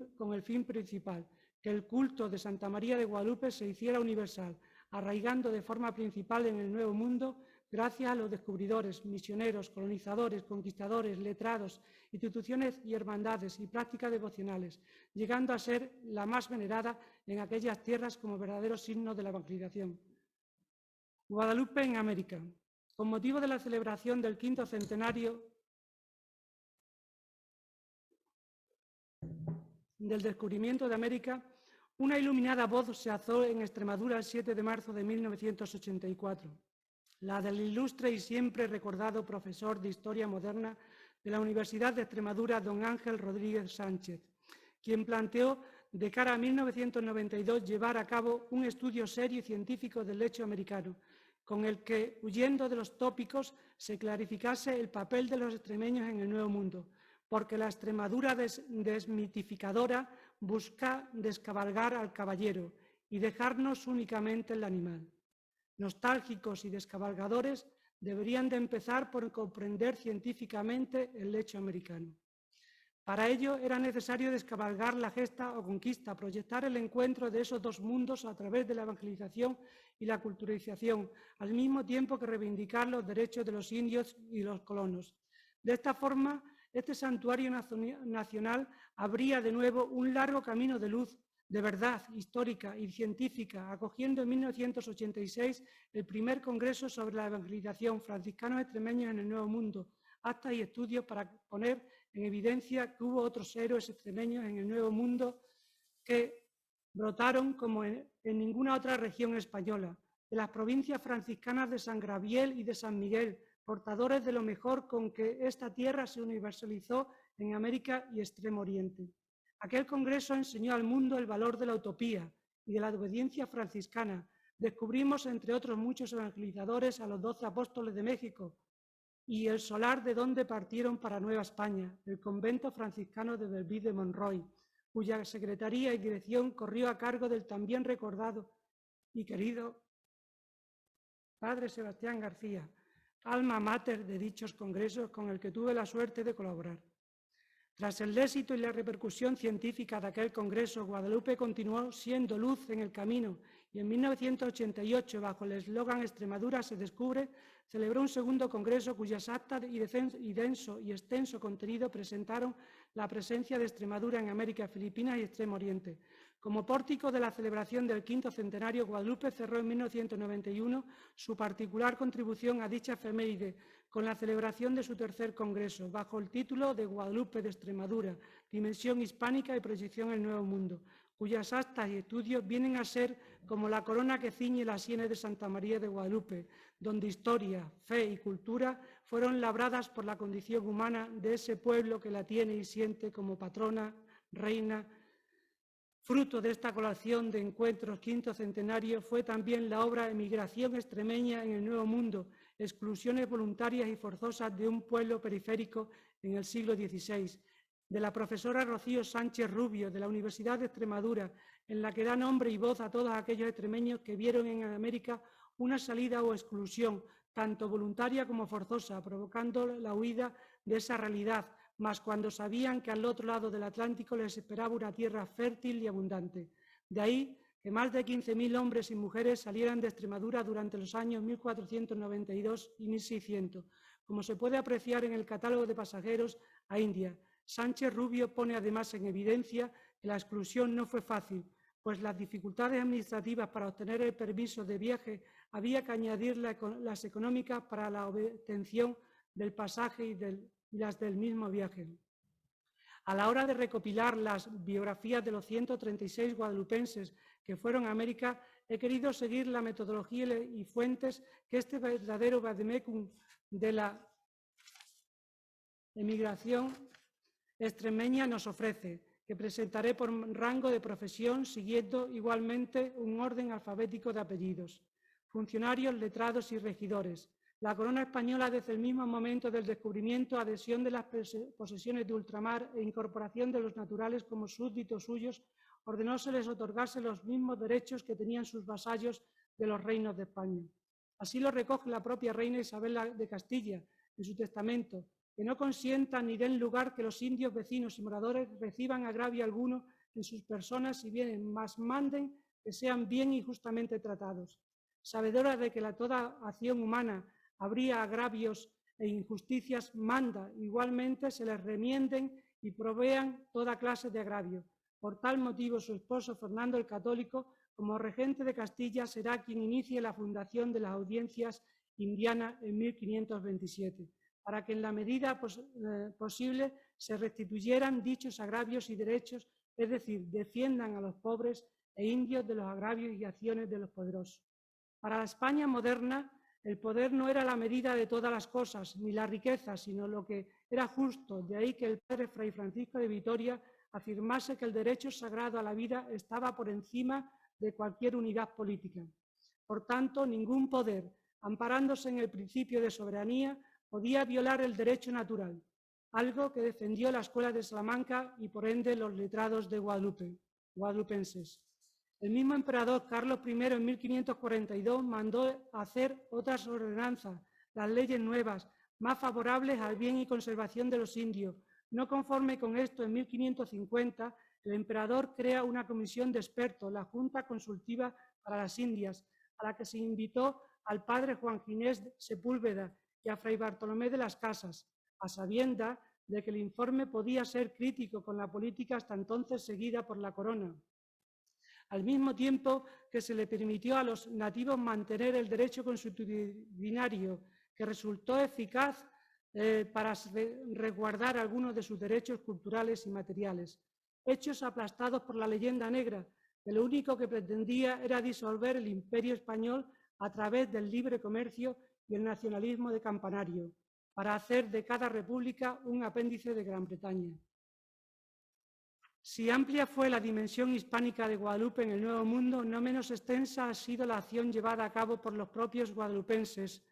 principal, que el culto de Santa María de Guadalupe se hiciera universal, arraigando de forma principal en el Nuevo Mundo gracias a los descubridores, misioneros, colonizadores, conquistadores, letrados, instituciones y hermandades y prácticas devocionales, llegando a ser la más venerada en aquellas tierras como verdadero signo de la evangelización. Guadalupe en América. Con motivo de la celebración del 5º centenario del descubrimiento de América, una iluminada voz se alzó en Extremadura el 7 de marzo de 1984, la del ilustre y siempre recordado profesor de Historia Moderna de la Universidad de Extremadura, don Ángel Rodríguez Sánchez, quien planteó de cara a 1992 llevar a cabo un estudio serio y científico del hecho americano, con el que, huyendo de los tópicos, se clarificase el papel de los extremeños en el Nuevo Mundo, porque la Extremadura desmitificadora busca descabalgar al caballero y dejarnos únicamente el animal. Nostálgicos y descabalgadores deberían de empezar por comprender científicamente el hecho americano. Para ello era necesario descabalgar la gesta o conquista, proyectar el encuentro de esos dos mundos a través de la evangelización y la culturalización, al mismo tiempo que reivindicar los derechos de los indios y los colonos. De esta forma, este santuario nacional abría de nuevo un largo camino de luz, de verdad histórica y científica, acogiendo en 1986 el primer congreso sobre la evangelización franciscanos extremeños en el Nuevo Mundo, actas y estudios para poner en evidencia que hubo otros héroes extremeños en el Nuevo Mundo que brotaron como en ninguna otra región española, de las provincias franciscanas de San Gabriel y de San Miguel, portadores de lo mejor con que esta tierra se universalizó en América y Extremo Oriente. Aquel congreso enseñó al mundo el valor de la utopía y de la obediencia franciscana. Descubrimos, entre otros muchos evangelizadores, a los 12 apóstoles de México y el solar de donde partieron para Nueva España, el convento franciscano de Belleville de Monroy, cuya secretaría y dirección corrió a cargo del también recordado y querido padre Sebastián García, alma mater de dichos congresos con el que tuve la suerte de colaborar. Tras el éxito y la repercusión científica de aquel congreso, Guadalupe continuó siendo luz en el camino y en 1988, bajo el eslogan Extremadura se descubre, celebró un segundo congreso cuyas actas y denso y extenso contenido presentaron la presencia de Extremadura en América, Filipinas y Extremo Oriente. Como pórtico de la celebración del quinto centenario, Guadalupe cerró en 1991 su particular contribución a dicha efeméride con la celebración de su tercer congreso, bajo el título de Guadalupe de Extremadura, dimensión hispánica y proyección en el Nuevo Mundo, cuyas actas y estudios vienen a ser como la corona que ciñe las sienes de Santa María de Guadalupe, donde historia, fe y cultura fueron labradas por la condición humana de ese pueblo que la tiene y siente como patrona, reina. Fruto de esta colación de encuentros quinto centenario fue también la obra Emigración extremeña en el Nuevo Mundo, exclusiones voluntarias y forzosas de un pueblo periférico en el siglo XVI, de la profesora Rocío Sánchez Rubio, de la Universidad de Extremadura, en la que da nombre y voz a todos aquellos extremeños que vieron en América una salida o exclusión, tanto voluntaria como forzosa, provocando la huida de esa realidad, mas cuando sabían que al otro lado del Atlántico les esperaba una tierra fértil y abundante. De ahí que más de 15.000 hombres y mujeres salieran de Extremadura durante los años 1492 y 1600, como se puede apreciar en el catálogo de pasajeros a India. Sánchez Rubio pone además en evidencia que la exclusión no fue fácil, pues las dificultades administrativas para obtener el permiso de viaje había que añadir las económicas para la obtención del pasaje y las del mismo viaje. A la hora de recopilar las biografías de los 136 guadalupenses que fueron a América, he querido seguir la metodología y fuentes que este verdadero vademecum de la emigración extremeña nos ofrece, que presentaré por rango de profesión, siguiendo igualmente un orden alfabético de apellidos. Funcionarios, letrados y regidores. La corona española, desde el mismo momento del descubrimiento, adhesión de las posesiones de ultramar e incorporación de los naturales como súbditos suyos, ordenó se les otorgase los mismos derechos que tenían sus vasallos de los reinos de España. Así lo recoge la propia reina Isabel de Castilla en su testamento, que no consientan ni den lugar que los indios vecinos y moradores reciban agravio alguno en sus personas si vienen, mas manden que sean bien y justamente tratados. Sabedora de que toda acción humana habría agravios e injusticias, manda igualmente se les remienden y provean toda clase de agravio. Por tal motivo, su esposo Fernando el Católico, como regente de Castilla, será quien inicie la fundación de las audiencias indianas en 1527, para que en la medida posible se restituyeran dichos agravios y derechos, es decir, defiendan a los pobres e indios de los agravios y acciones de los poderosos. Para la España moderna, el poder no era la medida de todas las cosas, ni la riqueza, sino lo que era justo. De ahí que el padre Fray Francisco de Vitoria afirmase que el derecho sagrado a la vida estaba por encima de cualquier unidad política. Por tanto, ningún poder, amparándose en el principio de soberanía, podía violar el derecho natural, algo que defendió la Escuela de Salamanca y por ende los letrados de Guadalupe, guadalupenses. El mismo emperador Carlos I en 1542 mandó hacer otras ordenanzas, las leyes nuevas, más favorables al bien y conservación de los indios. No conforme con esto, en 1550, el emperador crea una comisión de expertos, la Junta Consultiva para las Indias, a la que se invitó al padre Juan Ginés Sepúlveda y a fray Bartolomé de las Casas. a sabiendas de que el informe podía ser crítico con la política hasta entonces seguida por la corona, al mismo tiempo que se le permitió a los nativos mantener el derecho consuetudinario, que resultó eficaz para resguardar algunos de sus derechos culturales y materiales. Hechos aplastados por la leyenda negra, que lo único que pretendía era disolver el imperio español a través del libre comercio y el nacionalismo de campanario, para hacer de cada república un apéndice de Gran Bretaña. Si amplia fue la dimensión hispánica de Guadalupe en el Nuevo Mundo, no menos extensa ha sido la acción llevada a cabo por los propios guadalupenses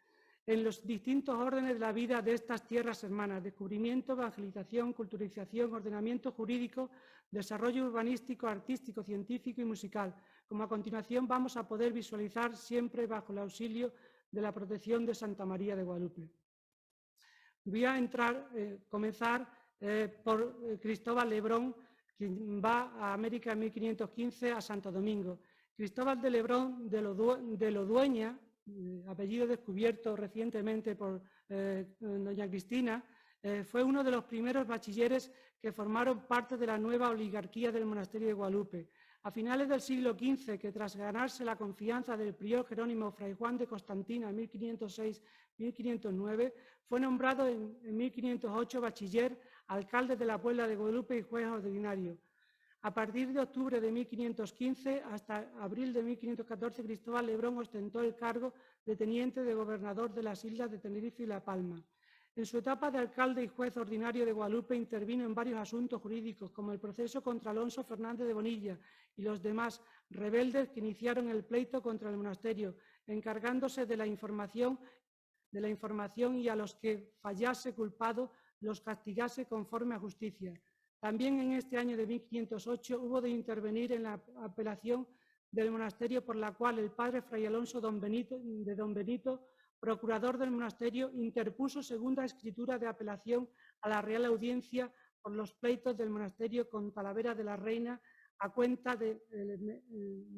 en los distintos órdenes de la vida de estas tierras hermanas: descubrimiento, evangelización, culturización, ordenamiento jurídico, desarrollo urbanístico, artístico, científico y musical, como a continuación vamos a poder visualizar siempre bajo el auxilio de la protección de Santa María de Guadalupe. Voy a comenzar por Cristóbal Lebrón, quien va a América en 1515 a Santo Domingo. Cristóbal de Lebrón de Lodueña, apellido descubierto recientemente por doña Cristina, fue uno de los primeros bachilleres que formaron parte de la nueva oligarquía del monasterio de Guadalupe. A finales del siglo XV, que tras ganarse la confianza del prior jerónimo Fray Juan de Constantina en 1506-1509, fue nombrado en 1508 bachiller, alcalde de la Puebla de Guadalupe y juez ordinario. A partir de octubre de 1515 hasta abril de 1514, Cristóbal Lebrón ostentó el cargo de teniente de gobernador de las islas de Tenerife y La Palma. En su etapa de alcalde y juez ordinario de Guadalupe intervino en varios asuntos jurídicos, como el proceso contra Alonso Fernández de Bonilla y los demás rebeldes que iniciaron el pleito contra el monasterio, encargándose de la información y a los que fallase culpado los castigase conforme a justicia. También en este año de 1508 hubo de intervenir en la apelación del monasterio por la cual el padre Fray Alonso de Don Benito, procurador del monasterio, interpuso segunda escritura de apelación a la Real Audiencia por los pleitos del monasterio con Talavera de la Reina a cuenta de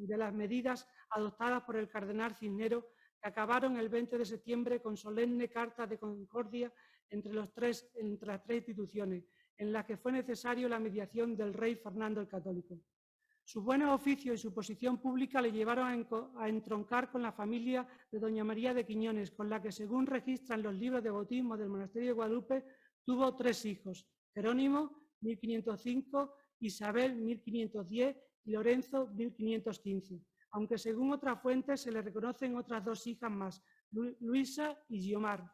las medidas adoptadas por el cardenal Cisneros, que acabaron el 20 de septiembre con solemne carta de concordia entre las tres instituciones, en la que fue necesario la mediación del rey Fernando el Católico. Sus buenos oficios y su posición pública le llevaron a entroncar con la familia de doña María de Quiñones, con la que, según registran los libros de bautismo del monasterio de Guadalupe, tuvo 3 hijos: Jerónimo, 1505, Isabel, 1510 y Lorenzo, 1515, aunque según otras fuentes se le reconocen otras 2 hijas más, Luisa y Guiomar,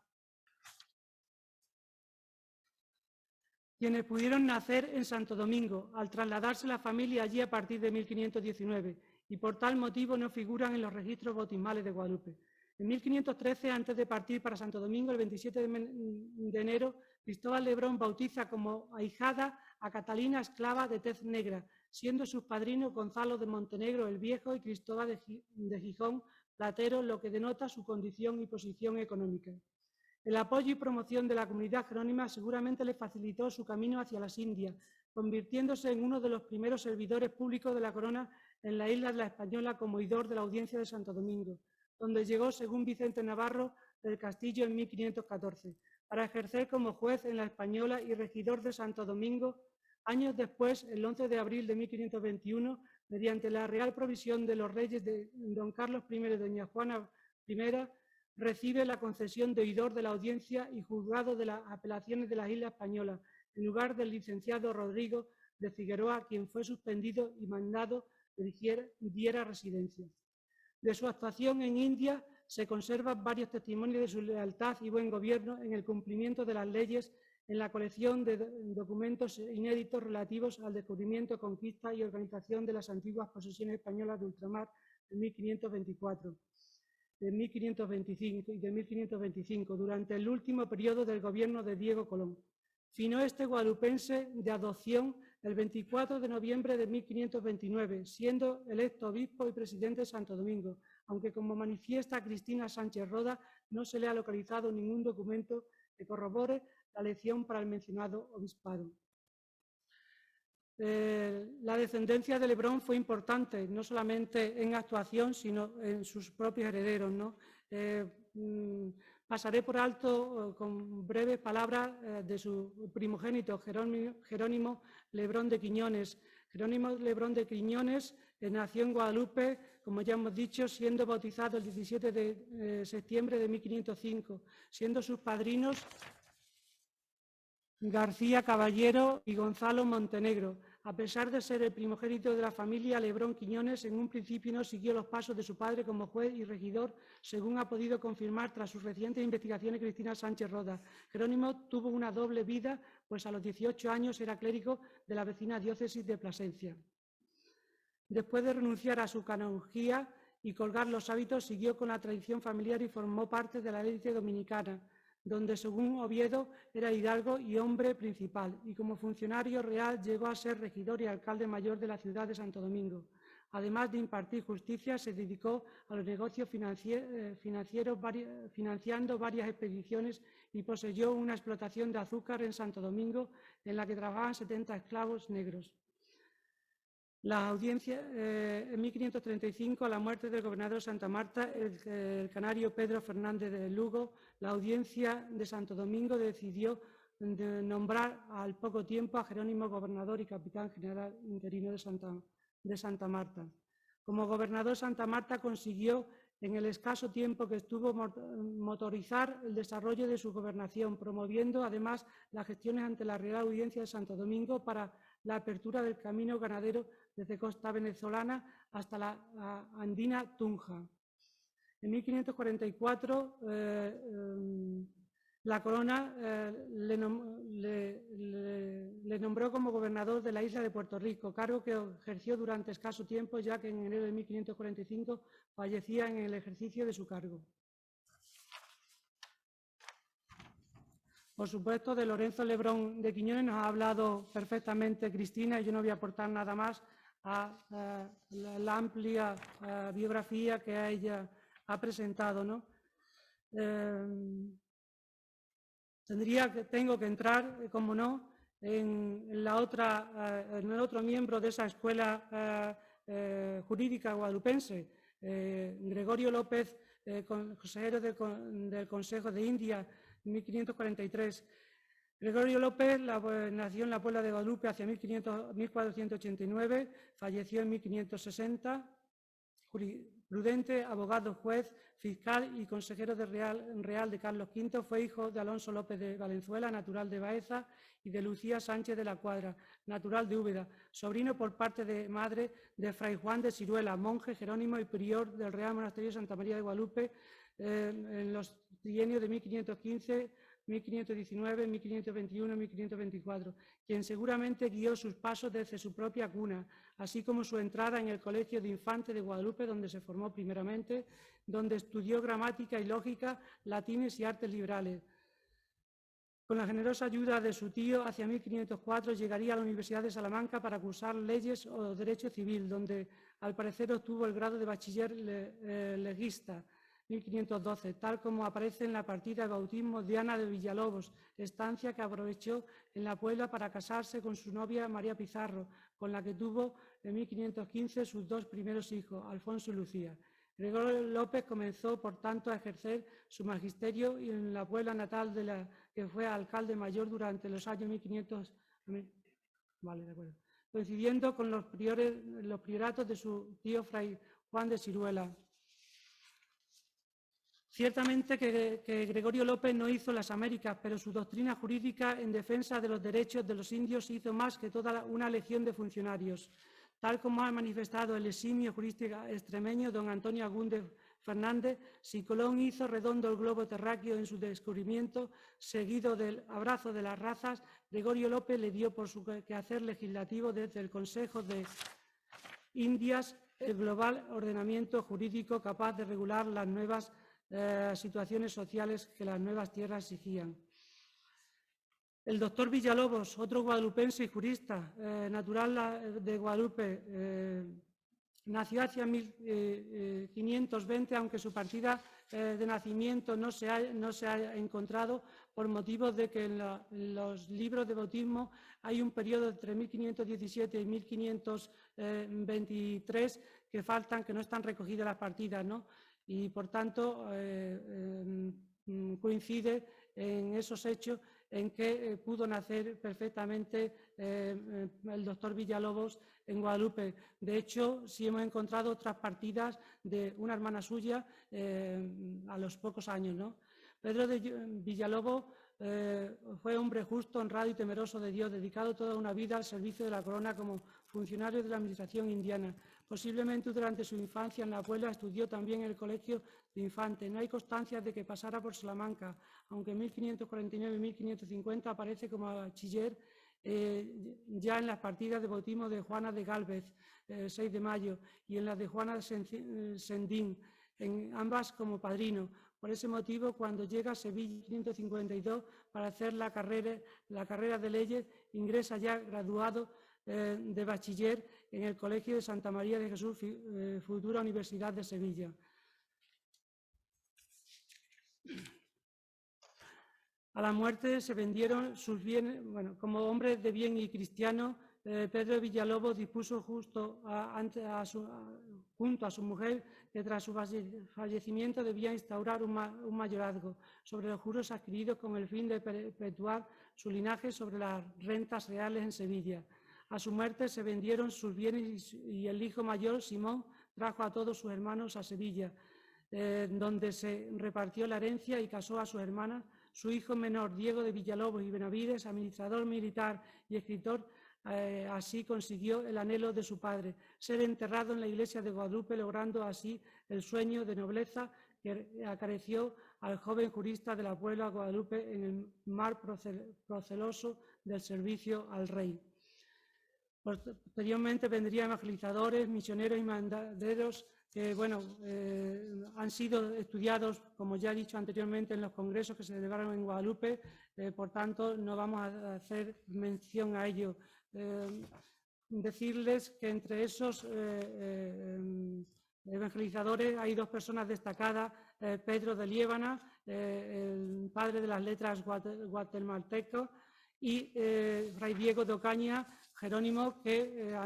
quienes pudieron nacer en Santo Domingo, al trasladarse la familia allí a partir de 1519, y por tal motivo no figuran en los registros bautismales de Guadalupe. En 1513, antes de partir para Santo Domingo, el 27 de enero, Cristóbal Lebrón bautiza como ahijada a Catalina, esclava de tez negra, siendo sus padrinos Gonzalo de Montenegro el Viejo y Cristóbal de Gijón Platero, lo que denota su condición y posición económica. El apoyo y promoción de la comunidad jerónima seguramente le facilitó su camino hacia las Indias, convirtiéndose en uno de los primeros servidores públicos de la corona en la isla de la Española como oidor de la Audiencia de Santo Domingo, donde llegó, según Vicente Navarro, del Castillo en 1514, para ejercer como juez en la Española y regidor de Santo Domingo. Años después, el 11 de abril de 1521, mediante la real provisión de los reyes de don Carlos I y doña Juana I, recibe la concesión de oidor de la Audiencia y juzgado de las apelaciones de las Islas Españolas, en lugar del licenciado Rodrigo de Figueroa, quien fue suspendido y mandado que diera residencia. De su actuación en India se conservan varios testimonios de su lealtad y buen gobierno en el cumplimiento de las leyes, en la colección de documentos inéditos relativos al descubrimiento, conquista y organización de las antiguas posesiones españolas de ultramar en 1524. De 1525 y de 1525, durante el último periodo del gobierno de Diego Colón. Finó este guadalupense de adopción el 24 de noviembre de 1529, siendo electo obispo y presidente de Santo Domingo, aunque, como manifiesta Cristina Sánchez Roda, no se le ha localizado ningún documento que corrobore la elección para el mencionado obispado. La descendencia de Lebrón fue importante, no solamente en actuación, sino en sus propios herederos, ¿no? Pasaré por alto con breves palabras de su primogénito, Jerónimo Lebrón de Quiñones. Jerónimo Lebrón de Quiñones nació en Guadalupe, como ya hemos dicho, siendo bautizado el 17 de septiembre de 1505, siendo sus padrinos García Caballero y Gonzalo Montenegro. A pesar de ser el primogénito de la familia, Lebrón Quiñones en un principio no siguió los pasos de su padre como juez y regidor, según ha podido confirmar tras sus recientes investigaciones Cristina Sánchez Roda. Jerónimo tuvo una doble vida, pues a los 18 años era clérigo de la vecina diócesis de Plasencia. Después de renunciar a su canonjía y colgar los hábitos, siguió con la tradición familiar y formó parte de la élite dominicana, donde según Oviedo era hidalgo y hombre principal, y como funcionario real llegó a ser regidor y alcalde mayor de la ciudad de Santo Domingo. Además de impartir justicia, se dedicó a los negocios financieros, financiando varias expediciones y poseyó una explotación de azúcar en Santo Domingo, en la que trabajaban 70 esclavos negros. La audiencia, en 1535, a la muerte del gobernador de Santa Marta, el canario Pedro Fernández de Lugo, la audiencia de Santo Domingo decidió nombrar al poco tiempo a Jerónimo gobernador y capitán general interino de Santa Marta. Como gobernador de Santa Marta consiguió, en el escaso tiempo que estuvo, motorizar el desarrollo de su gobernación, promoviendo además las gestiones ante la Real Audiencia de Santo Domingo para la apertura del camino ganadero desde costa venezolana hasta la andina Tunja. En 1544, la corona le nombró como gobernador de la isla de Puerto Rico, cargo que ejerció durante escaso tiempo, ya que en enero de 1545 fallecía en el ejercicio de su cargo. Por supuesto, de Lorenzo Lebrón de Quiñones nos ha hablado perfectamente Cristina, y yo no voy a aportar nada más a la amplia biografía que ella ha presentado, ¿no? Tengo que entrar, como no, en el otro miembro de esa escuela jurídica guadalupense, Gregorio López, consejero del Consejo de India, 1543. Gregorio López nació en la Puebla de Guadalupe hacia 1489, falleció en 1560, prudente, abogado, juez, fiscal y consejero real de Carlos V, fue hijo de Alonso López de Valenzuela, natural de Baeza, y de Lucía Sánchez de la Cuadra, natural de Úbeda, sobrino por parte de madre de Fray Juan de Ciruela, monje jerónimo y prior del Real Monasterio de Santa María de Guadalupe en los trienios de 1515, 1519, 1521, 1524, quien seguramente guió sus pasos desde su propia cuna, así como su entrada en el Colegio de Infantes de Guadalupe, donde se formó primeramente, donde estudió gramática y lógica, latines y artes liberales. Con la generosa ayuda de su tío, hacia 1504 llegaría a la Universidad de Salamanca para cursar leyes o derecho civil, donde al parecer obtuvo el grado de bachiller legista, 1512, tal como aparece en la partida de bautismo de Ana de Villalobos, estancia que aprovechó en la Puebla para casarse con su novia María Pizarro, con la que tuvo en 1515 sus dos primeros hijos, Alfonso y Lucía. Gregorio López comenzó, por tanto, a ejercer su magisterio en la Puebla natal de la que fue alcalde mayor durante los años 1500, coincidiendo con los prioratos de su tío Fray Juan de Ciruela. Ciertamente que Gregorio López no hizo las Américas, pero su doctrina jurídica en defensa de los derechos de los indios hizo más que toda una legión de funcionarios, tal como ha manifestado el eximio jurista extremeño don Antonio Agúndez Fernández. Si Colón hizo redondo el globo terráqueo en su descubrimiento, seguido del abrazo de las razas, Gregorio López le dio por su quehacer legislativo desde el Consejo de Indias el global ordenamiento jurídico capaz de regular las nuevas situaciones sociales que las nuevas tierras exigían. El doctor Villalobos, otro guadalupense y jurista, natural de Guadalupe, nació hacia 1520, aunque su partida de nacimiento no se ha encontrado por motivo de que en los libros de bautismo hay un periodo entre 1517 y 1523 que faltan, que no están recogidas las partidas, ¿no? Y por tanto coincide en esos hechos en que pudo nacer perfectamente el doctor Villalobos en Guadalupe. De hecho, sí hemos encontrado otras partidas de una hermana suya a los pocos años, ¿no? Pedro de Villalobos fue hombre justo, honrado y temeroso de Dios, dedicado toda una vida al servicio de la corona como funcionario de la administración indiana. Posiblemente durante su infancia en la Puebla estudió también en el Colegio de Infantes. No hay constancia de que pasara por Salamanca, aunque en 1549 y 1550 aparece como bachiller ya en las partidas de bautismo de Juana de Gálvez, 6 de mayo, y en las de Juana de Sendín, en ambas como padrino. Por ese motivo, cuando llega a Sevilla en 1552 para hacer la carrera de leyes, ingresa ya graduado de bachiller en el Colegio de Santa María de Jesús, futura Universidad de Sevilla. A la muerte se vendieron sus bienes, bueno, como hombre de bien y cristiano, Pedro Villalobos dispuso junto a su mujer que tras su fallecimiento debía instaurar un mayorazgo sobre los juros adquiridos con el fin de perpetuar su linaje sobre las rentas reales en Sevilla. A su muerte se vendieron sus bienes y el hijo mayor, Simón, trajo a todos sus hermanos a Sevilla, donde se repartió la herencia y casó a sus hermanas. Su hijo menor, Diego de Villalobos y Benavides, administrador militar y escritor, así consiguió el anhelo de su padre, ser enterrado en la iglesia de Guadalupe, logrando así el sueño de nobleza que acareció al joven jurista de la Puebla Guadalupe en el mar proceloso del servicio al rey. Posteriormente vendrían evangelizadores, misioneros y mandaderos que han sido estudiados, como ya he dicho anteriormente, en los congresos que se celebraron en Guadalupe, por tanto no vamos a hacer mención a ello. Decirles que entre esos evangelizadores hay dos personas destacadas, Pedro de Liébana, el padre de las letras guatemalteco, y Fray Diego de Ocaña, Jerónimo, que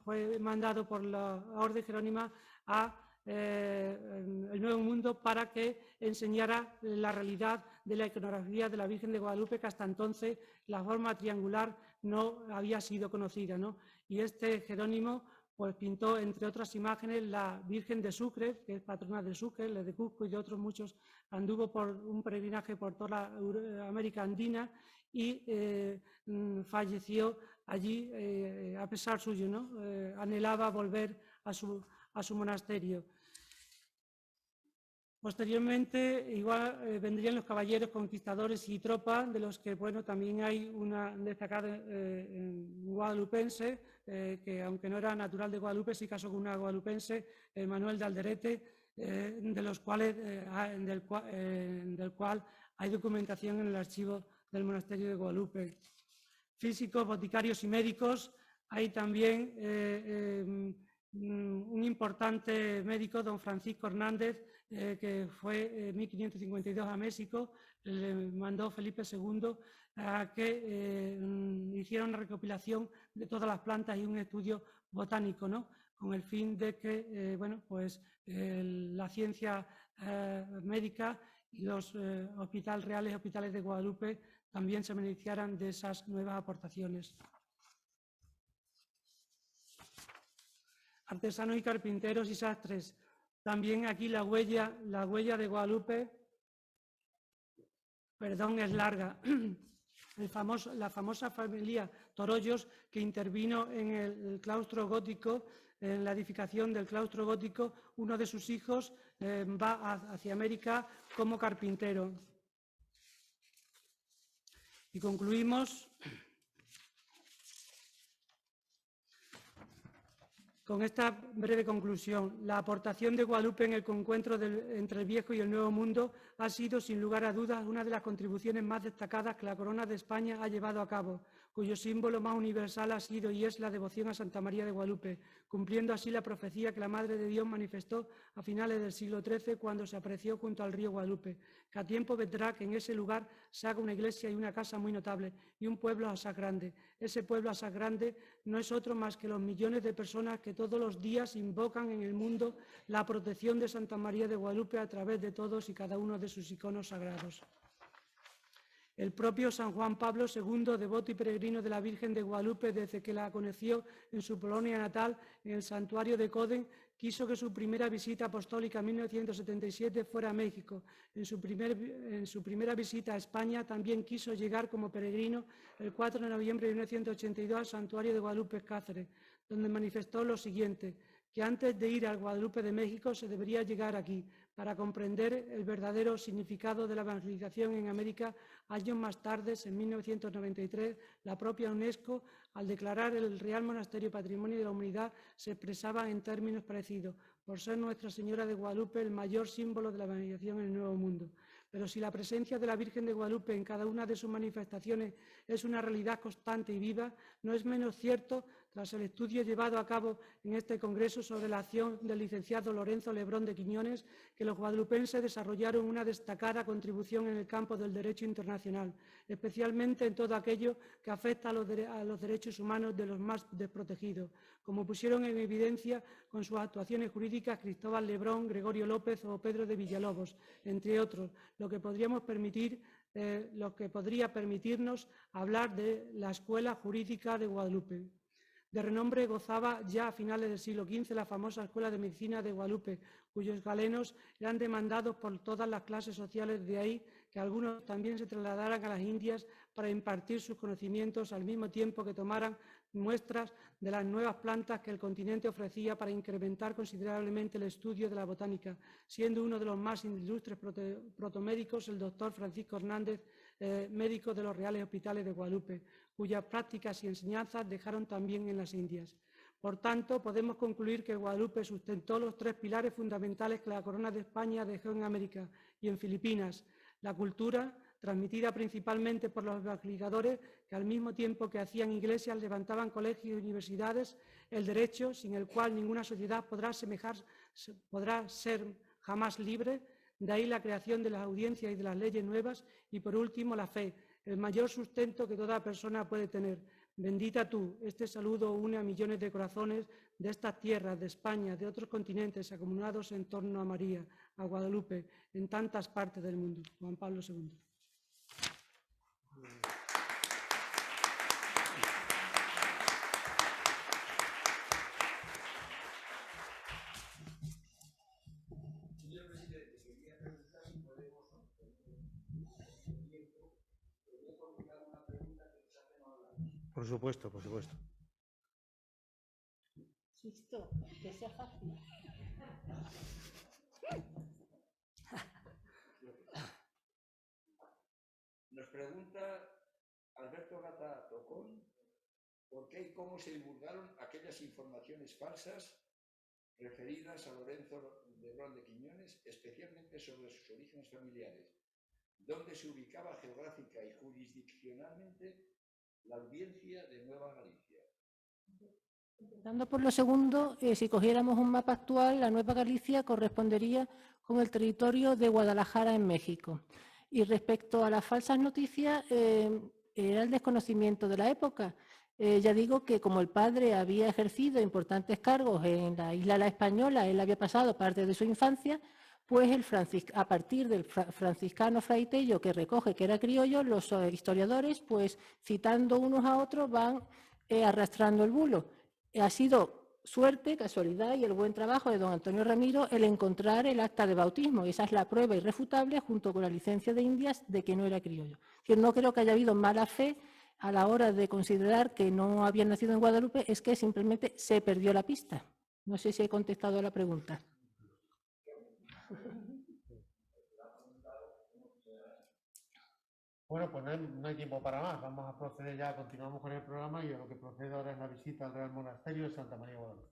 fue mandado por la Orden Jerónima a el Nuevo Mundo para que enseñara la realidad de la iconografía de la Virgen de Guadalupe, que hasta entonces la forma triangular no había sido conocida, ¿no? Y este Jerónimo pues pintó, entre otras imágenes, la Virgen de Sucre, que es patrona de Sucre, la de Cusco y de otros muchos. Anduvo por un peregrinaje por toda la América Andina y falleció allí a pesar suyo, ¿no? Anhelaba volver a su monasterio. Posteriormente, igual vendrían los caballeros conquistadores y tropas, de los que también hay una destacada guadalupense, que aunque no era natural de Guadalupe, sí casó con una guadalupense, Manuel de Alderete, del cual hay documentación en el archivo del monasterio de Guadalupe. Físicos, boticarios y médicos, hay también un importante médico, don Francisco Hernández, que fue en 1552 a México, le mandó Felipe II a que hiciera una recopilación de todas las plantas y un estudio botánico, ¿no? Con el fin de que la ciencia médica y los reales hospitales de Guadalupe también se beneficiaran de esas nuevas aportaciones. Artesanos y carpinteros y sastres. También aquí la huella de Guadalupe, es larga. La famosa familia Torollos, que intervino en el claustro gótico, en la edificación del claustro gótico, uno de sus hijos va hacia América como carpintero. Y concluimos con esta breve conclusión. La aportación de Guadalupe en el encuentro entre el Viejo y el Nuevo Mundo ha sido, sin lugar a dudas, una de las contribuciones más destacadas que la Corona de España ha llevado a cabo. cuyo símbolo más universal ha sido y es la devoción a Santa María de Guadalupe, cumpliendo así la profecía que la Madre de Dios manifestó a finales del siglo XIII cuando se apareció junto al río Guadalupe, que a tiempo vendrá que en ese lugar se haga una iglesia y una casa muy notable y un pueblo asaz grande. Ese pueblo asaz grande no es otro más que los millones de personas que todos los días invocan en el mundo la protección de Santa María de Guadalupe a través de todos y cada uno de sus iconos sagrados. El propio San Juan Pablo II, devoto y peregrino de la Virgen de Guadalupe desde que la conoció en su Polonia natal, en el santuario de Coden, quiso que su primera visita apostólica en 1977 fuera a México. En su primera visita a España también quiso llegar como peregrino el 4 de noviembre de 1982 al santuario de Guadalupe Cáceres, donde manifestó lo siguiente, que antes de ir al Guadalupe de México se debería llegar aquí, para comprender el verdadero significado de la evangelización en América. Años más tarde, en 1993, la propia UNESCO, al declarar el Real Monasterio Patrimonio de la Humanidad, se expresaba en términos parecidos, por ser Nuestra Señora de Guadalupe el mayor símbolo de la evangelización en el Nuevo Mundo. Pero si la presencia de la Virgen de Guadalupe en cada una de sus manifestaciones es una realidad constante y viva, no es menos cierto, tras el estudio llevado a cabo en este Congreso sobre la acción del licenciado Lorenzo Lebrón de Quiñones, que los guadalupenses desarrollaron una destacada contribución en el campo del derecho internacional, especialmente en todo aquello que afecta a los derechos humanos de los más desprotegidos, como pusieron en evidencia con sus actuaciones jurídicas Cristóbal Lebrón, Gregorio López o Pedro de Villalobos, entre otros, lo que podría permitirnos hablar de la Escuela Jurídica de Guadalupe. De renombre gozaba ya a finales del siglo XV la famosa Escuela de Medicina de Guadalupe, cuyos galenos eran demandados por todas las clases sociales, de ahí que algunos también se trasladaran a las Indias para impartir sus conocimientos al mismo tiempo que tomaran muestras de las nuevas plantas que el continente ofrecía para incrementar considerablemente el estudio de la botánica, siendo uno de los más ilustres protomédicos el doctor Francisco Hernández, médico de los Reales Hospitales de Guadalupe, cuyas prácticas y enseñanzas dejaron también en las Indias. Por tanto, podemos concluir que Guadalupe sustentó los tres pilares fundamentales que la Corona de España dejó en América y en Filipinas: la cultura, transmitida principalmente por los evangelizadores, que al mismo tiempo que hacían iglesias levantaban colegios y universidades; el derecho, sin el cual ninguna sociedad podrá ser jamás libre, de ahí la creación de las audiencias y de las leyes nuevas; y por último la fe, el mayor sustento que toda persona puede tener. Bendita tú. Este saludo une a millones de corazones de estas tierras, de España, de otros continentes, acumulados en torno a María, a Guadalupe, en tantas partes del mundo. Juan Pablo II. Señor presidente, quería preguntar si podemos formular una pregunta que nos hacen ahora. Por supuesto, por supuesto. Listo, que sea fácil. Nos pregunta Alberto Gata Tocón por qué y cómo se divulgaron aquellas informaciones falsas referidas a Lorenzo Lebrón de Quiñones, especialmente sobre sus orígenes familiares, dónde se ubicaba geográfica y jurisdiccionalmente la audiencia de Nueva Galicia. Dando por lo segundo, si cogiéramos un mapa actual, la Nueva Galicia correspondería con el territorio de Guadalajara en México. Y respecto a las falsas noticias, era el desconocimiento de la época. Ya digo que como el padre había ejercido importantes cargos en la isla La Española, él había pasado parte de su infancia, pues a partir del franciscano Fray Tello, que recoge que era criollo, los historiadores, pues citando unos a otros, van arrastrando el bulo. Ha sido suerte, casualidad y el buen trabajo de don Antonio Ramiro el encontrar el acta de bautismo. Esa es la prueba irrefutable, junto con la licencia de Indias, de que no era criollo. Es decir, no creo que haya habido mala fe a la hora de considerar que no había nacido en Guadalupe, es que simplemente se perdió la pista. No sé si he contestado a la pregunta. Bueno, pues no hay tiempo para más. Vamos a proceder ya, continuamos con el programa y a lo que procede ahora es la visita al Real Monasterio de Santa María de Guadalupe.